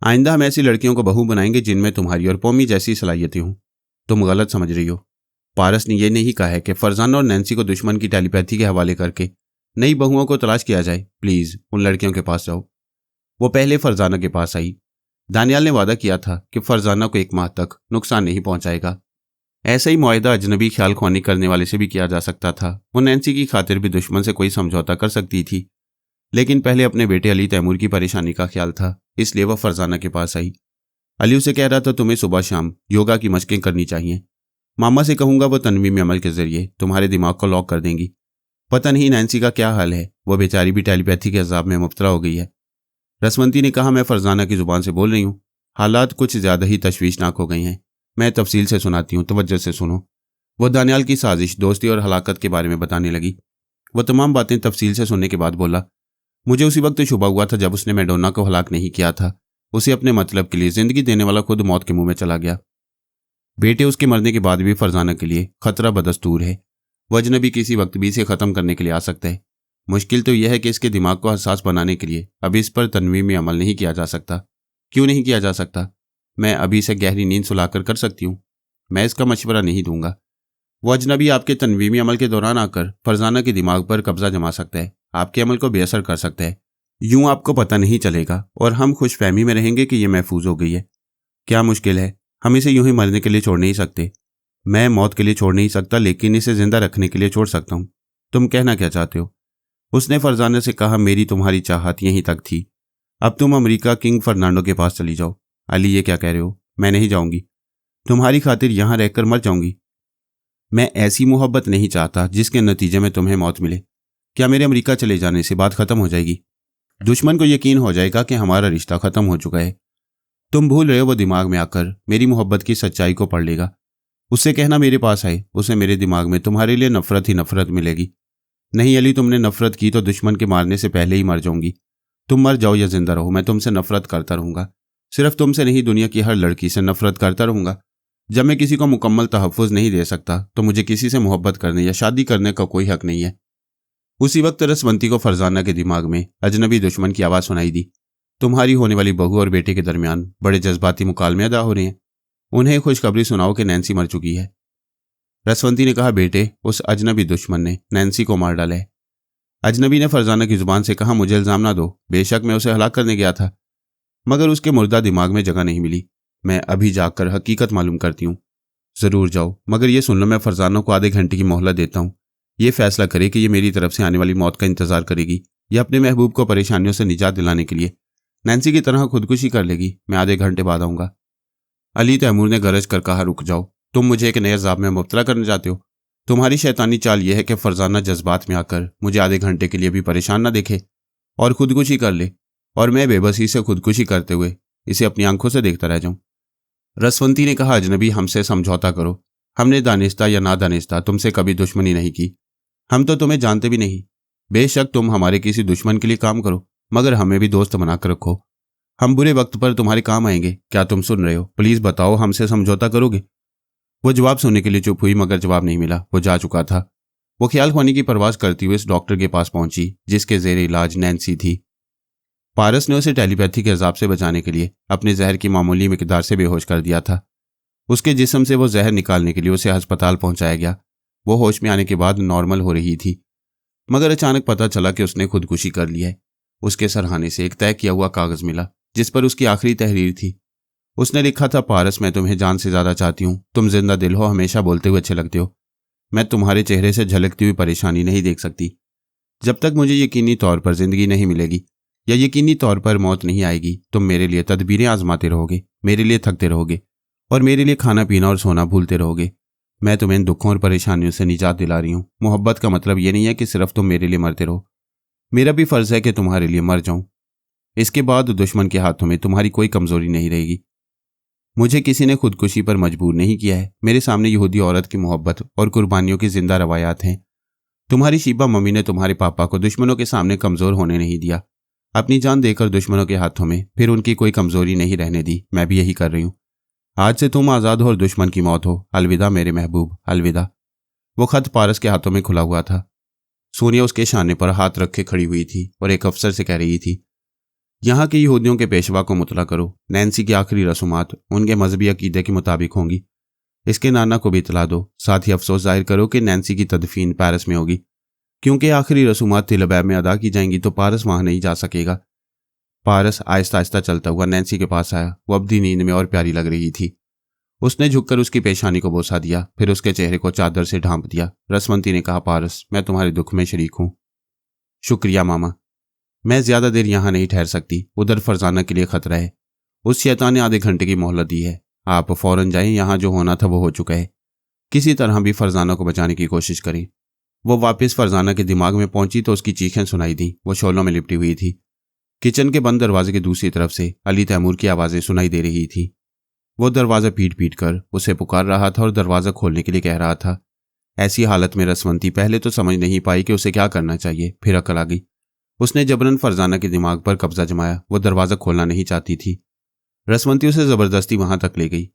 आइंदा हम ऐसी लड़कियों को बहू बनाएंगे जिनमें तुम्हारी और पौमी जैसी सलाहियतें हों। तुम गलत समझ रही हो। पारस ने यह नहीं कहा है कि फरजाना और नैन्सी को दुश्मन की टेलीपैथी के हवाले करके नई बहुओं को तलाश किया जाए। प्लीज़ उन लड़कियों के पास जाओ। वो पहले फरजाना के पास आई। दानियाल ने वादा किया था कि फरजाना को 1 माह तक नुकसान नहीं पहुंचाएगा। ऐसा ही मुआहिदा अजनबी ख्याल ख्वानी करने वाले से भी किया जा सकता था। वो नैन्सी की खातिर भी दुश्मन से कोई समझौता कर सकती थी, लेकिन पहले अपने बेटे अली तैमूर की परेशानी का ख्याल था, इसलिए वह फरजाना के पास आई। अली उसे कह रहा था, तुम्हें सुबह शाम योगा की मशकें करनी चाहिए। मामा से कहूंगा वो तनवीम अमल के जरिए तुम्हारे दिमाग को लॉक कर देंगी। पता नहीं नैन्सी का क्या हाल है, वो बेचारी भी टेलीपैथी के अजाब में मुब्तला हो गई है। रसवंती ने कहा, मैं फरजाना की जुबान से बोल रही हूँ। हालात कुछ ज्यादा ही तशवीशनाक हो गए हैं। मैं तफसील से सुनाती हूँ, तवज्जो से सुनो। वो दानियाल की साजिश, दोस्ती और हलाकत के बारे में बताने लगी। वह तमाम बातें तफसील से सुनने के बाद बोला, मुझे उसी वक्त शुबा हुआ था जब उसने मैडोना को हलाक नहीं किया था। उसे अपने मतलब के लिए जिंदगी देने वाला खुद मौत के मुंह में चला गया। बेटे उसके मरने के बाद भी फरजाना के लिए खतरा बदस्तूर है। वजन भी किसी वक्त भी इसे ख़त्म करने के लिए आ सकता है। मुश्किल तो यह है कि इसके दिमाग को हसास बनाने के लिए अभी इस पर तनवीम में अमल नहीं किया जा सकता। क्यों नहीं किया जा सकता? मैं अभी इसे गहरी नींद सुलाकर कर सकती हूँ। मैं इसका मशवरा नहीं दूंगा। वो अजनबी आपके तनवीमी अमल के दौरान आकर फरजाना के दिमाग पर कब्जा जमा सकता है, आपके अमल को बेअसर कर सकता है। यूं आपको पता नहीं चलेगा और हम खुशफहमी में रहेंगे कि यह महफूज हो गई है। क्या मुश्किल है? हम इसे यूं ही मरने के लिए छोड़ नहीं सकते। मैं मौत के लिए छोड़ नहीं सकता, लेकिन इसे जिंदा रखने के लिए छोड़ सकता हूं। तुम कहना क्या चाहते हो? उसने फरजाना से कहा, मेरी तुम्हारी चाहत यहीं तक थी। अब तुम अमेरिका किंग फर्नांडो के पास चली जाओ। अली, ये क्या कह रहे हो? मैं नहीं जाऊंगी। तुम्हारी खातिर यहां रहकर मर जाऊंगी। मैं ऐसी मोहब्बत नहीं चाहता जिसके नतीजे में तुम्हें मौत मिले। क्या मेरे अमेरिका चले जाने से बात खत्म हो जाएगी? दुश्मन को यकीन हो जाएगा कि हमारा रिश्ता खत्म हो चुका है। तुम भूल रहे हो, वो दिमाग में आकर मेरी मोहब्बत की सच्चाई को पढ़ लेगा। उससे कहना मेरे पास आए, उसे मेरे दिमाग में तुम्हारे लिए नफरत ही नफरत मिलेगी। नहीं अली, तुमने नफरत की तो दुश्मन के मारने से पहले ही मर जाऊंगी। तुम मर जाओ या जिंदा रहो, मैं तुमसे नफरत करता रहूंगा। सिर्फ तुमसे नहीं, दुनिया की हर लड़की से नफरत करता रहूंगा। जब मैं किसी को मुकम्मल तहफ़्फ़ुज़ नहीं दे सकता तो मुझे किसी से मोहब्बत करने या शादी करने का कोई हक नहीं है। उसी वक्त रसवंती को फरजाना के दिमाग में अजनबी दुश्मन की आवाज़ सुनाई दी। तुम्हारी होने वाली बहू और बेटे के दरमियान बड़े जज्बाती मुकालमे अदा हो रहे हैं। उन्हें खुशखबरी सुनाओ कि नैन्सी मर चुकी है। रसवंती ने कहा, बेटे, उस अजनबी दुश्मन ने नैन्सी को मार डाला है। अजनबी ने फरजाना की जुबान से कहा, मुझे इल्ज़ाम ना दो। बेशक मैं उसे हलाक करने गया था, मगर उसके मुर्दा दिमाग में जगह नहीं मिली। मैं अभी जाकर हकीकत मालूम करती हूँ। ज़रूर जाओ, मगर ये सुन लो, मैं फरजाना को आधे घंटे की मोहलत देता हूँ। ये फैसला करे कि ये मेरी तरफ से आने वाली मौत का इंतजार करेगी या अपने महबूब को परेशानियों से निजात दिलाने के लिए नैन्सी की तरह खुदकुशी कर लेगी। मैं आधे घंटे बाद आऊँगा। अली तैमूर ने गरज कर कहा, रुक जाओ। तुम मुझे एक नए अज़ाब में मुब्तला करने जाते हो। तुम्हारी शैतानी चाल यह है कि फरजाना जज्बात में आकर मुझे आधे घंटे के लिए भी परेशान ना देखे और खुदकुशी कर ले, और मैं बेबसी से खुदकुशी करते हुए इसे अपनी आंखों से देखता रह जाऊं। रसवंती ने कहा, अजनबी, हमसे समझौता करो। हमने दानिस्ता या नादानिस्ता तुमसे कभी दुश्मनी नहीं की। हम तो तुम्हें जानते भी नहीं। बेशक तुम हमारे किसी दुश्मन के लिए काम करो, मगर हमें भी दोस्त बनाकर रखो। हम बुरे वक्त पर तुम्हारे काम आएंगे। क्या तुम सुन रहे हो? प्लीज़ बताओ, हमसे समझौता करोगे? वो जवाब सुनने के लिए चुप हुई, मगर जवाब नहीं मिला। वो जा चुका था। वो ख्याल ख्वानी की परवाज करती हुए इस डॉक्टर के पास पहुंची जिसके जेरे इलाज नैन्सी थी। पारस ने उसे टेलीपैथी के अजाब से बचाने के लिए अपने जहर की मामूली मिकदार से बेहोश कर दिया था। उसके जिस्म से वो जहर निकालने के लिए उसे अस्पताल पहुंचाया गया। वो होश में आने के बाद नॉर्मल हो रही थी, मगर अचानक पता चला कि उसने खुदकुशी कर ली है। उसके सरहाने से एक तय किया हुआ कागज मिला जिस पर उसकी आखिरी तहरीर थी। उसने लिखा था, पारस, मैं तुम्हें जान से ज्यादा चाहती हूँ। तुम जिंदा दिल हो, हमेशा बोलते हुए अच्छे लगते हो। मैं तुम्हारे चेहरे से झलकती हुई परेशानी नहीं देख सकती। जब तक मुझे यकीनी तौर पर जिंदगी नहीं मिलेगी या यकीनी तौर पर मौत नहीं आएगी, तुम मेरे लिए तदबीरें आजमाते रहोगे, मेरे लिए थकते रहोगे और मेरे लिए खाना पीना और सोना भूलते रहोगे। मैं तुम्हें इन दुखों और परेशानियों से निजात दिला रही हूँ। मोहब्बत का मतलब ये नहीं है कि सिर्फ तुम मेरे लिए मरते रहो, मेरा भी फर्ज है कि तुम्हारे लिए मर जाऊं। इसके बाद दुश्मन के हाथों में तुम्हारी कोई कमजोरी नहीं रहेगी। मुझे किसी ने खुदकुशी पर मजबूर नहीं किया है। मेरे सामने यहूदी औरत की मोहब्बत और कुर्बानियों की जिंदा रवायात हैं। तुम्हारी शीबा मम्मी ने तुम्हारे पापा को दुश्मनों के सामने कमजोर होने नहीं दिया, अपनी जान देकर दुश्मनों के हाथों में फिर उनकी कोई कमजोरी नहीं रहने दी। मैं भी यही कर रही हूँ। आज से तुम आज़ाद हो और दुश्मन की मौत हो। अलविदा मेरे महबूब, अलविदा। वो खत पारस के हाथों में खुला हुआ था। सोनिया उसके शाने पर हाथ रखे खड़ी हुई थी और एक अफसर से कह रही थी, यहाँ के यहूदियों के पेशवा को मुतला करो। नैन्सी की आखिरी रसूमात उनके मजहबी अकीदे के मुताबिक होंगी। इसके नाना को भी इतला दो। साथ ही अफसोस जाहिर करो कि नैन्सी की तदफीन पेरिस में होगी, क्योंकि आखिरी रसूमात तिलबैब में अदा की जाएंगी तो पारस वहां नहीं जा सकेगा। पारस आहिस्ता आहिस्ता चलता हुआ नैन्सी के पास आया। वो अवधि नींद में और प्यारी लग रही थी। उसने झुककर उसकी पेशानी को बोसा दिया, फिर उसके चेहरे को चादर से ढांप दिया। रसवंती ने कहा, पारस, मैं तुम्हारे दुख में शरीक हूं। शुक्रिया मामा। मैं ज्यादा देर यहां नहीं ठहर सकती। उधर फरजाना के लिए खतरा है। उस शैतान ने आधे घंटे की मोहलत दी है। आप फौरन जाएं। यहां जो होना था वो हो चुका है। किसी तरह भी फरजाना को बचाने की कोशिश करें। वो वापस फरजाना के दिमाग में पहुंची तो उसकी चीखें सुनाई दी। वो शोलों में लिपटी हुई थी। किचन के बंद दरवाजे की दूसरी तरफ से अली तैमूर की आवाजें सुनाई दे रही थी। वो दरवाजा पीट पीट कर उसे पुकार रहा था और दरवाजा खोलने के लिए कह रहा था। ऐसी हालत में रसवंती पहले तो समझ नहीं पाई कि उसे क्या करना चाहिए, फिर अकल आ गई। उसने जबरन फरजाना के दिमाग पर कब्जा जमाया। वो दरवाजा खोलना नहीं चाहती थी। रसवंती उसे जबरदस्ती वहां तक ले गई।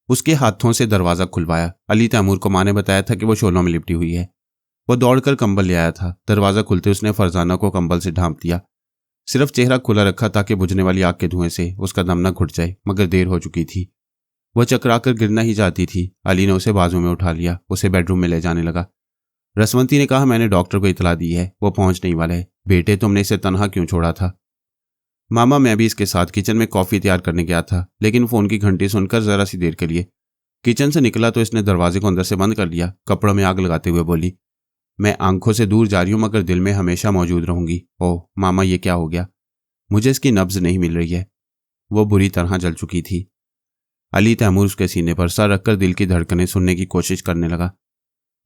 उसके हाथों से दरवाजा खुलवाया। अली तैमूर को मां ने बताया था कि वो शोलों में लिपटी हुई है। वो दौड़कर कंबल ले आया था। दरवाजा खुलते उसने फरजाना को कंबल से ढांप दिया। सिर्फ चेहरा खुला रखा ताकि बुझने वाली आग के धुएं से उसका दम न घुट जाए, मगर देर हो चुकी थी। वह चकराकर गिरना ही चाहती थी। अली ने उसे बाजू में उठा लिया, उसे बेडरूम में ले जाने लगा। रसवंती ने कहा, मैंने डॉक्टर को इतला दी है, वो पहुंचने ही वाला है। बेटे, तुमने इसे तन्हा क्यों छोड़ा था? मामा, मैं भी इसके साथ किचन में कॉफी तैयार करने गया था, लेकिन फोन की घंटी सुनकर जरा सी देर के लिए किचन से निकला तो इसने दरवाजे को अंदर से बंद कर लिया। कपड़ों में आग लगाते हुए बोली, मैं आंखों से दूर जा रही हूं मगर दिल में हमेशा मौजूद रहूंगी। ओह मामा, ये क्या हो गया? मुझे इसकी नब्ज नहीं मिल रही है। वो बुरी तरह जल चुकी थी। अली तैमूर उसके सीने पर सर रखकर दिल की धड़कनें सुनने की कोशिश करने लगा।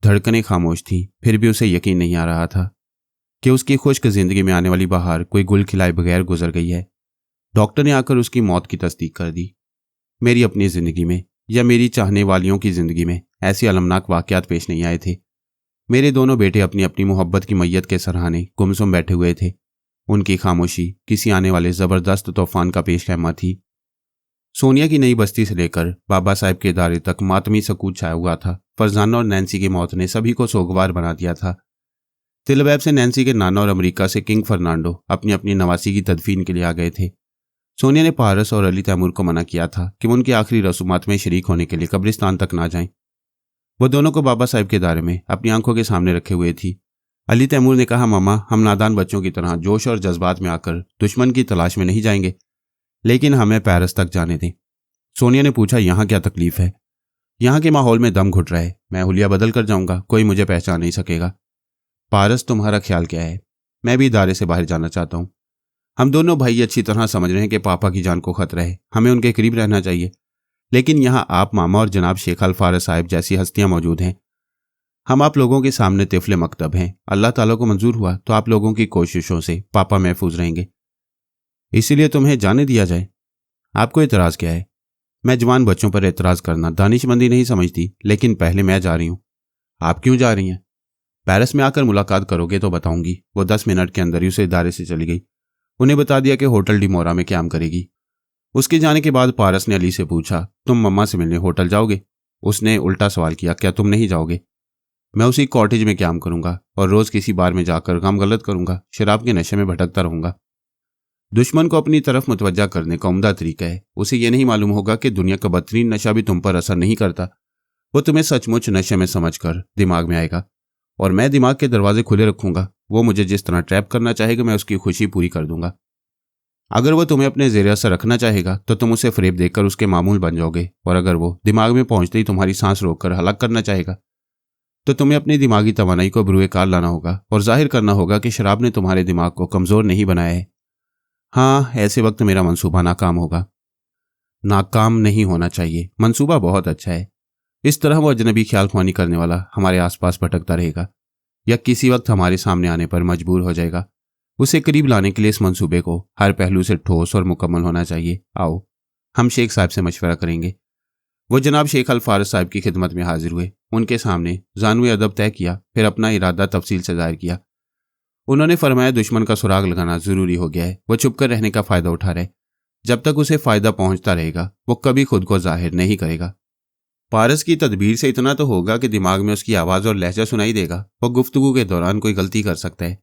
धड़कनें खामोश थीं, फिर भी उसे यकीन नहीं आ रहा था कि उसकी खुश्क जिंदगी में आने वाली बहार कोई गुल खिलाए बगैर गुजर गई है। डॉक्टर ने आकर उसकी मौत की तस्दीक कर दी। मेरी अपनी जिंदगी में या मेरी चाहने वालियों की जिंदगी में ऐसे अलमनाक वाकयात पेश नहीं आए थे। मेरे दोनों बेटे अपनी अपनी मोहब्बत की मैयत के सराहने गुमसुम बैठे हुए थे। उनकी खामोशी किसी आने वाले जबरदस्त तूफान का पेशखैमा थी। सोनिया की नई बस्ती से लेकर बाबा साहब के इदारे तक मातमी सकूत छाया हुआ था। फरजाना और नैन्सी की मौत ने सभी को सोगवार बना दिया था। तिलबैब से नैन्सी के नाना और अमेरिका से किंग फर्नांडो अपनी अपनी नवासी की तदफीन के लिए आ गए थे। सोनिया ने पारस और अली तैमूर को मना किया था कि वो उनकी आखिरी रसूमात में शरीक होने के लिए कब्रिस्तान तक ना जाएं। वो दोनों को बाबा साहब के दायरे में अपनी आंखों के सामने रखे हुए थी। अली तैमूर ने कहा, मामा, हम नादान बच्चों की तरह जोश और जज्बात में आकर दुश्मन की तलाश में नहीं जाएंगे, लेकिन हमें पेरिस तक जाने दें। सोनिया ने पूछा, यहाँ क्या तकलीफ है? यहाँ के माहौल में दम घुट रहा है। मैं हुलिया बदल कर जाऊंगा, कोई मुझे पहचान नहीं सकेगा। पारस, तुम्हारा ख्याल क्या है? मैं भी इदारे से बाहर जाना चाहता हूँ। हम दोनों भाई अच्छी तरह समझ रहे हैं कि पापा की जान को खतरा है, हमें उनके करीब रहना चाहिए, लेकिन यहाँ आप, मामा और जनाब शेख अल फारस साहब जैसी हस्तियां मौजूद हैं। हम आप लोगों के सामने तिफले मकतब हैं। अल्लाह ताला को मंजूर हुआ तो आप लोगों की कोशिशों से पापा महफूज रहेंगे, इसीलिए तुम्हें जाने दिया जाए। आपको एतराज़ क्या है? मैं जवान बच्चों पर एतराज़ करना दानिशमंदी नहीं समझती, लेकिन पहले मैं जा रही हूँ। आप क्यों जा रही हैं? पेरिस में आकर मुलाकात करोगे तो बताऊंगी। वो 10 मिनट के अंदर ही उसे इदारे से चली गई। उन्हें बता दिया कि होटल डिमोरा में क्याम करेगी। उसके जाने के बाद पारस ने अली से पूछा, तुम मम्मा से मिलने होटल जाओगे? उसने उल्टा सवाल किया, क्या तुम नहीं जाओगे? मैं उसी कॉटेज में क्याम करूंगा और रोज किसी बार में जाकर काम गलत करूंगा, शराब के नशे में भटकता रहूंगा। दुश्मन को अपनी तरफ मुतवज्जा करने का उम्दा तरीका है। उसे यह नहीं मालूम होगा कि दुनिया का बदतरीन नशा भी तुम पर असर नहीं करता। वो तुम्हें सचमुच नशे में समझकर दिमाग में आएगा और मैं दिमाग के दरवाजे खुले रखूंगा। वो मुझे जिस तरह ट्रैप करना चाहेगा मैं उसकी खुशी पूरी कर दूंगा। अगर वो तुम्हें अपने ज़ेर असर रखना चाहेगा तो तुम उसे फरेब देकर उसके मामूल बन जाओगे, और अगर वो दिमाग में पहुंचते ही तुम्हारी सांस रोककर हलाक करना चाहेगा तो तुम्हें अपनी दिमागी तवानाई को बरूए कार लाना होगा और जाहिर करना होगा कि शराब ने तुम्हारे दिमाग को कमज़ोर नहीं बनाया है। हाँ, ऐसे वक्त मेरा मंसूबा नाकाम होगा। नाकाम नहीं होना चाहिए। मंसूबा बहुत अच्छा है। इस तरह वो अजनबी ख्याल ख्वानी करने वाला हमारे आसपास भटकता रहेगा या किसी वक्त हमारे सामने आने पर मजबूर हो जाएगा। उसे करीब लाने के लिए इस मंसूबे को हर पहलू से ठोस और मुकम्मल होना चाहिए। आओ हम शेख साहब से मशवरा करेंगे। वो जनाब शेख अल फारस साहब की खिदमत में हाजिर हुए। उनके सामने जानवे अदब तय किया, फिर अपना इरादा तफसील से जाहिर किया। उन्होंने फरमाया, दुश्मन का सुराग लगाना जरूरी हो गया है। वो छुप कर रहने का फायदा उठा रहे। जब तक उसे फायदा पहुंचता रहेगा वो कभी खुद को जाहिर नहीं करेगा। पारस की तदबीर से इतना तो होगा कि दिमाग में उसकी आवाज़ और लहजा सुनाई देगा। वो गुफ्तगू के दौरान कोई गलती कर सकता है।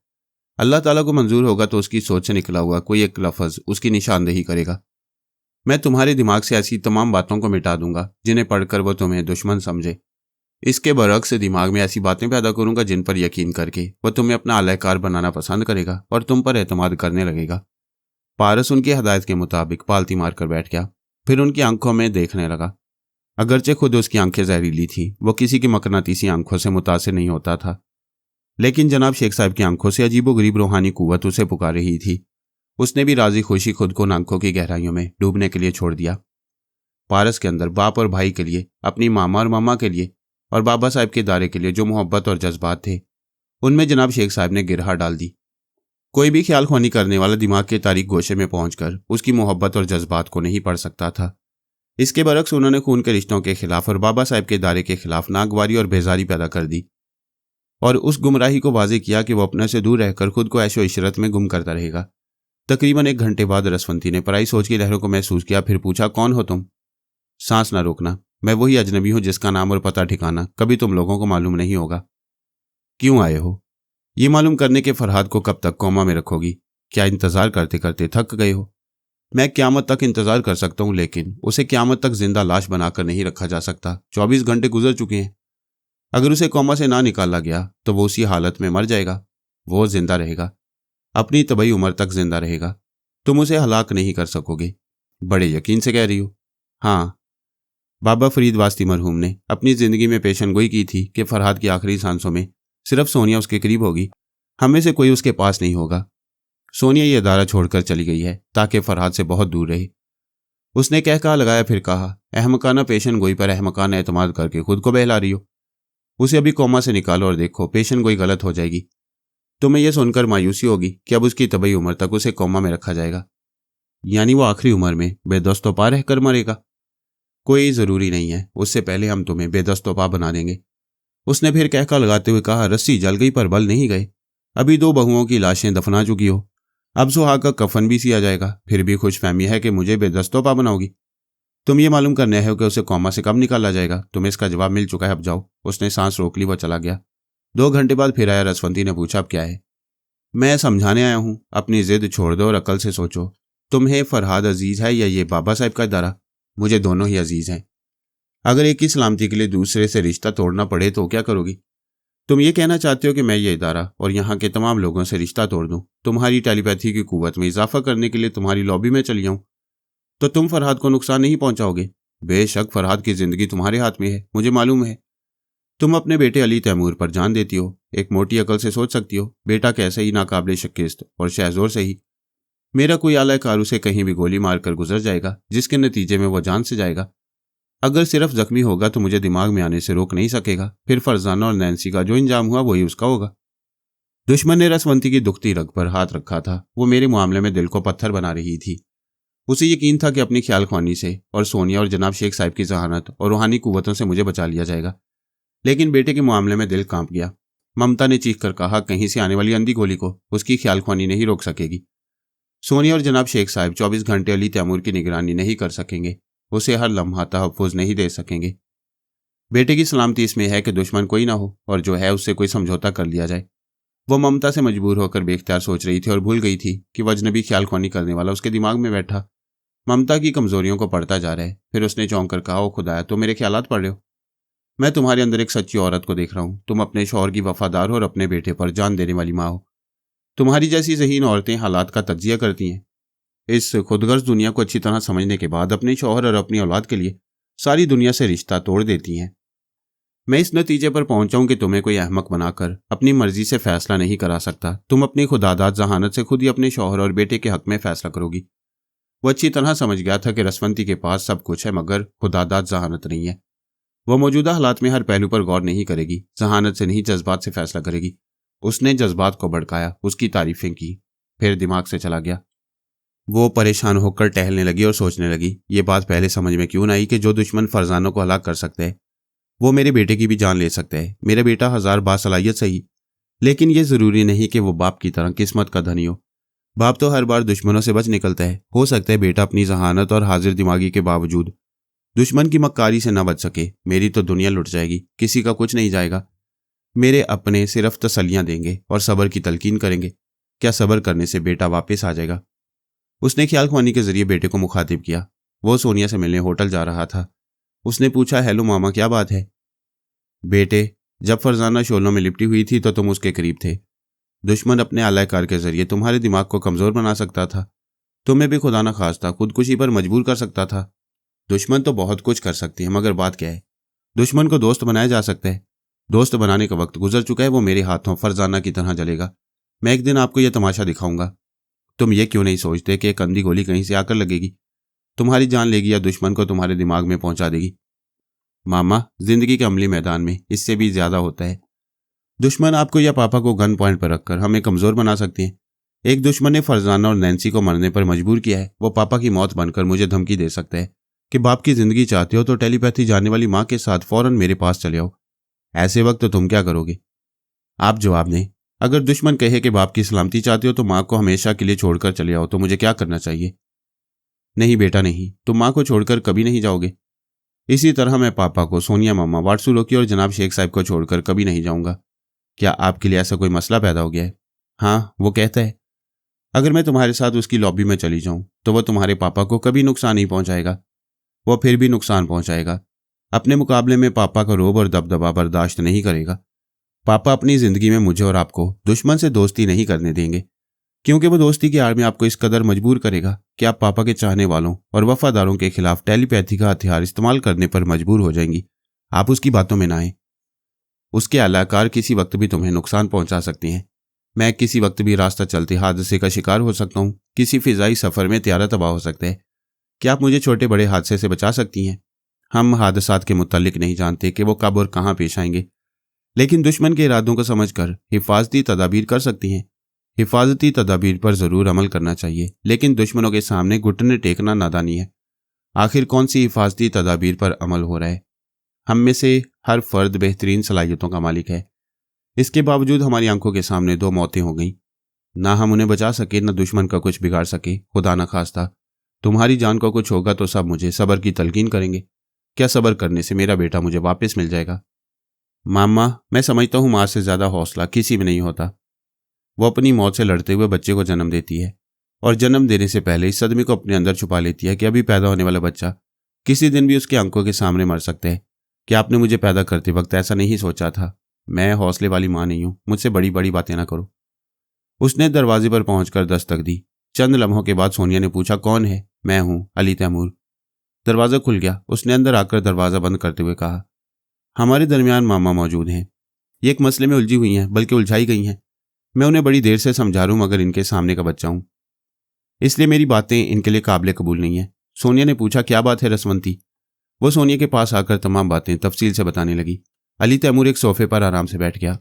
अल्लाह ताला को मंजूर होगा तो उसकी सोच से निकला हुआ कोई एक लफ्ज़ उसकी निशानदेही करेगा। मैं तुम्हारे दिमाग से ऐसी तमाम बातों को मिटा दूंगा जिन्हें पढ़कर वो तुम्हें दुश्मन समझे। इसके बरक्स दिमाग में ऐसी बातें पैदा करूंगा जिन पर यकीन करके वह तुम्हें अपना अलहकार बनाना पसंद करेगा और तुम पर एतमाद करने लगेगा। पारस उनकी हदायत के मुताबिक पालती मारकर बैठ गया। फिर उनकी आंखों में देखने लगा। अगरचे खुद उसकी आंखें जहरीली थीं, वो किसी की मकनातीसी आंखों से मुतासिर नहीं होता था, लेकिन जनाब शेख साहब की आंखों से अजीबोगरीब रूहानी कुव्वत उसे पुकार रही थी। उसने भी राजी खुशी खुद को उन आंखों की गहराइयों में डूबने के लिए छोड़ दिया। पारस के अंदर बाप और भाई के लिए, अपनी मामा और मामा के लिए और बाबा साहब के दायरे के लिए जो मोहब्बत और जज्बात थे, उनमें जनाब शेख साहब ने गिरहा डाल दी। कोई भी ख्याल ख्वानी करने वाला दिमाग के तारीक गोशे में पहुंचकर उसकी मोहब्बत और जज्बात को नहीं पढ़ सकता था। इसके बरक्स उन्होंने खून के रिश्तों के खिलाफ और बाबा साहब के दायरे के खिलाफ नागवारी और बेजारी पैदा कर दी और उस गुमराही को वाज़ेह किया कि वो अपने से दूर रहकर खुद को ऐशो इशरत में गुम करता रहेगा। तकरीबन 1 घंटे बाद रसवंती ने पराई सोच की लहरों को महसूस किया। फिर पूछा, कौन हो तुम? सांस ना रोकना। मैं वही अजनबी हूं जिसका नाम और पता ठिकाना कभी तुम लोगों को मालूम नहीं होगा। क्यों आए हो? ये मालूम करने के फरहाद को कब तक कोमा में रखोगी? क्या इंतजार करते करते थक गए हो? मैं क़यामत तक इंतजार कर सकता हूं, लेकिन उसे क़यामत तक जिंदा लाश बनाकर नहीं रखा जा सकता। 24 घंटे गुजर चुके हैं। अगर उसे कोमा से ना निकाला गया तो वो उसी हालत में मर जाएगा। वो जिंदा रहेगा, अपनी तबई उम्र तक जिंदा रहेगा। तुम उसे हलाक नहीं कर सकोगे। बड़े यकीन से कह रही हो? हाँ, बाबा फरीद वास्ती मरहूम ने अपनी ज़िंदगी में पेशनगोई की थी कि फरहाद की आखिरी सांसों में सिर्फ सोनिया उसके करीब होगी, हमें से कोई उसके पास नहीं होगा। सोनिया ये अदारा छोड़कर चली गई है ताकि फरहाद से बहुत दूर रहे। उसने कहका लगाया, फिर कहा, अहमकाना पेशनगोई पर अहमकाना एतमाद करके खुद को बहला रही हो। उसे अभी कोमा से निकालो और देखो, पेशनगोई गलत हो जाएगी। तुम्हें यह सुनकर मायूसी होगी कि अब उसकी तबई उम्र तक उसे कोमा में रखा जाएगा, यानी वो आखिरी उम्र में बेदस्तोपा रहकर मरेगा। कोई ज़रूरी नहीं है, उससे पहले हम तुम्हें बेदस्तोपा बना देंगे। उसने फिर कहका लगाते हुए कहा, रस्सी जल गई पर बल नहीं गए। अभी 2 बहुओं की लाशें दफना चुकी हो, अब सुहाग का कफन भी सिया जाएगा, फिर भी खुशफहमी है कि मुझे बेदस्तोपा बनाओगी। तुम ये मालूम करने हो कि उसे कोमा से कब निकाला जाएगा। तुम्हें इसका जवाब मिल चुका है, अब जाओ। उसने सांस रोक ली, वह चला गया। 2 घंटे बाद फिर आया। रसवंती ने पूछा, अब क्या है? मैं समझाने आया हूँ, अपनी जिद छोड़ दो और अकल से सोचो। तुम्हें फरहाद अजीज है या ये बाबा साहब का इदारा? मुझे दोनों ही अजीज हैं। अगर एक ही सलामती के लिए दूसरे से रिश्ता तोड़ना पड़े तो क्या करोगी? तुम ये कहना चाहते हो कि मैं ये इदारा और यहाँ के तमाम लोगों से रिश्ता तोड़ दूं, तुम्हारी टेलीपैथी की कुव्वत में इजाफा करने के लिए तुम्हारी लॉबी में चली आऊं, तो तुम फरहाद को नुकसान नहीं पहुंचाओगे? बेशक फरहाद की जिंदगी तुम्हारे हाथ में है, मुझे मालूम है। तुम अपने बेटे अली तैमूर पर जान देती हो। एक मोटी अकल से सोच सकती हो, बेटा कैसे ही नाकाबिले शिकस्त और शहजोर से ही मेरा कोई आलाकार उसे कहीं भी गोली मारकर गुजर जाएगा, जिसके नतीजे में वो जान से जाएगा। अगर सिर्फ जख्मी होगा तो मुझे दिमाग में आने से रोक नहीं सकेगा। फिर फरजाना और नैन्सी का जो इंजाम हुआ वही उसका होगा। दुश्मन ने रसवंती की दुखती रग पर हाथ रखा था। वो मेरे मामले में दिल को पत्थर बना रही थी। उसे यकीन था कि अपनी ख्याल ख्वानी से और सोनिया और जनाब शेख साहब की जहानत और रूहानी कुव्वतों से मुझे बचा लिया जाएगा, लेकिन बेटे के मामले में दिल कांप गया। ममता ने चीख कर कहा, कहीं से आने वाली अंधी गोली को उसकी ख्याल ख्वानी नहीं रोक सकेगी। सोनिया और जनाब शेख साहब 24 घंटे अली तैमूर की निगरानी नहीं कर सकेंगे, उसे हर लम्हा तहफ़्फ़ुज़ नहीं दे सकेंगे। बेटे की सलामती इसमें है कि दुश्मन कोई ना हो और जो है उससे कोई समझौता कर लिया जाए। वो ममता से मजबूर होकर बेख्तियार सोच रही थी और भूल गई थी कि वह अजनबी ख्याल ख्वानी करने वाला उसके दिमाग में बैठा ममता की कमजोरियों को पढ़ता जा रहा है। फिर उसने चौंक कर कहा, ओ खुदाया, तुम मेरे ख्यालात पढ़ रहे हो? मैं तुम्हारे अंदर एक सच्ची औरत को देख रहा हूँ। तुम अपने शौहर की वफादार हो और अपने बेटे पर जान देने वाली माँ हो। तुम्हारी जैसी ज़हीन औरतें हालात का तज्जिया करती हैं। इस खुदगर्ज दुनिया को अच्छी तरह समझने के बाद अपने शौहर और अपनी औलाद के लिए सारी दुनिया से रिश्ता तोड़ देती हैं। मैं इस नतीजे पर पहुंचा हूं कि तुम्हें कोई अहमक बनाकर अपनी मर्जी से फैसला नहीं करा सकता। तुम अपनी खुदादाद जहानत से खुद ही अपने शौहर और बेटे के हक में फैसला करोगी। वो अच्छी तरह समझ गया था कि रसवंती के पास सब कुछ है मगर खुदादाद जहानत नहीं है। वह मौजूदा हालात में हर पहलू पर गौर नहीं करेगी, जहानत से नहीं जज्बात से फैसला करेगी। उसने जज्बात को भड़काया, उसकी तारीफें की, फिर दिमाग से चला गया। वो परेशान होकर टहलने लगी और सोचने लगी, ये बात पहले समझ में क्यों न आई कि जो दुश्मन फरजानों को हलाक कर सकते हैं वो मेरे बेटे की भी जान ले सकते हैं। मेरा बेटा हजार बासलाहियत सही, लेकिन ये जरूरी नहीं कि वो बाप की तरह किस्मत का धनी हो। बाप तो हर बार दुश्मनों से बच निकलता है। हो सकता है बेटा अपनी जहानत और हाजिर दिमागी के बावजूद दुश्मन की मक्कारी से न बच सके। मेरी तो दुनिया लुट जाएगी, किसी का कुछ नहीं जाएगा। मेरे अपने सिर्फ तसल्लियां देंगे और सब्र की तलकीन करेंगे। क्या सब्र करने से बेटा वापस आ जाएगा? उसने ख्याल ख्वानी के जरिए बेटे को मुखातिब किया। वो सोनिया से मिलने होटल जा रहा था। उसने पूछा, हेलो मामा, क्या बात है? बेटे, जब फरजाना शोलों में लिपटी हुई थी तो तुम उसके करीब थे। दुश्मन अपने आलाकार के जरिए तुम्हारे दिमाग को कमजोर बना सकता था। तुम्हें भी खुदा न खास्ता खुदकुशी पर मजबूर कर सकता था। दुश्मन तो बहुत कुछ कर सकती है, मगर बात क्या है? दुश्मन को दोस्त बनाया जा सकता है। दोस्त बनाने का वक्त गुजर चुका है। वो मेरे हाथों फरजाना की तरह जलेगा। मैं एक दिन आपको यह तमाशा दिखाऊंगा। तुम ये क्यों नहीं सोचते कि एक अंधी गोली कहीं से आकर लगेगी, तुम्हारी जान लेगी या दुश्मन को तुम्हारे दिमाग में पहुंचा देगी? मामा, जिंदगी के अमली मैदान में इससे भी ज्यादा होता है। दुश्मन आपको या पापा को गन पॉइंट पर रखकर हमें कमजोर बना सकते हैं। एक दुश्मन ने फरजाना और नैन्सी को मरने पर मजबूर किया है। वो पापा की मौत बनकर मुझे धमकी दे सकता है कि बाप की जिंदगी चाहते हो तो टेलीपैथी जानने वाली माँ के साथ फौरन मेरे पास चले आओ। ऐसे वक्त तो तुम क्या करोगे? आप जवाब दें। अगर दुश्मन कहे कि बाप की सलामती चाहते हो तो माँ को हमेशा के लिए छोड़कर चले आओ, तो मुझे क्या करना चाहिए? नहीं बेटा नहीं, तुम माँ को छोड़कर कभी नहीं जाओगे। इसी तरह मैं पापा को, सोनिया मामा, वाटसू रोकी और जनाब शेख साहब को छोड़कर कभी नहीं जाऊंगा। क्या आपके लिए ऐसा कोई मसला पैदा हो गया है? हाँ, वो कहता है अगर मैं तुम्हारे साथ उसकी लॉबी में चली जाऊं तो वह तुम्हारे पापा को कभी नुकसान नहीं पहुंचाएगा। वह फिर भी नुकसान पहुंचाएगा। अपने मुकाबले में पापा का रोब और दबदबा बर्दाश्त नहीं करेगा। पापा अपनी जिंदगी में मुझे और आपको दुश्मन से दोस्ती नहीं करने देंगे, क्योंकि वो दोस्ती की आड़ में आपको इस कदर मजबूर करेगा कि आप पापा के चाहने वालों और वफादारों के खिलाफ टेलीपैथी का हथियार इस्तेमाल करने पर मजबूर हो जाएंगी। आप उसकी बातों में ना आए। उसके अलाकार किसी वक्त भी तुम्हें नुकसान पहुंचा सकती हैं। मैं किसी वक्त भी रास्ता चलते हादसे का शिकार हो सकता हूँ। किसी फिजाई सफर में त्यारा तबाह हो सकता है। क्या आप मुझे छोटे बड़े हादसे से बचा सकती हैं? हम हादसात के मुतालिक नहीं जानते कि वो कब और कहाँ पेश आएंगे, लेकिन दुश्मन के इरादों को समझकर हिफाजती तदाबीर कर सकती हैं। हिफाजती तदाबीर पर जरूर अमल करना चाहिए, लेकिन दुश्मनों के सामने घुटने टेकना नादानी है। आखिर कौन सी हिफाजती तदाबीर पर अमल हो रहा है? हम में से हर फर्द बेहतरीन सलाहियतों का मालिक है। इसके बावजूद हमारी आंखों के सामने 2 मौतें हो गईं। ना हम उन्हें बचा सके, न दुश्मन का कुछ बिगाड़ सके। खुदा न खास्ता तुम्हारी जान को कुछ होगा तो सब मुझे सब्र की तलकीन करेंगे। क्या सब्र करने से मेरा बेटा मुझे वापस मिल जाएगा? मामा, मैं समझता हूँ माँ से ज्यादा हौसला किसी में नहीं होता। वो अपनी मौत से लड़ते हुए बच्चे को जन्म देती है और जन्म देने से पहले इस सदमे को अपने अंदर छुपा लेती है कि अभी पैदा होने वाला बच्चा किसी दिन भी उसकी आंखों के सामने मर सकता है। कि आपने मुझे पैदा करते वक्त ऐसा नहीं सोचा था? मैं हौसले वाली माँ नहीं हूं, मुझसे बड़ी बड़ी बातें ना करो। उसने दरवाजे पर पहुंचकर दस्तक दी। चंद लम्हों के बाद सोनिया ने पूछा, कौन है? मैं हूं, अली तैमूर। दरवाजा खुल गया। उसने अंदर आकर दरवाजा बंद करते हुए कहा, हमारे दरमियान मामा मौजूद हैं। ये एक मसले में उलझी हुई हैं, बल्कि उलझाई गई हैं। मैं उन्हें बड़ी देर से समझा रहा हूं, मगर इनके सामने का बच्चा हूं, इसलिए मेरी बातें इनके लिए काबिल कबूल नहीं है। सोनिया ने पूछा, क्या बात है रसवंती? वो सोनिया के पास आकर तमाम बातें तफसील से बताने लगी। अली तैमूर एक सोफे पर आराम से बैठ गया।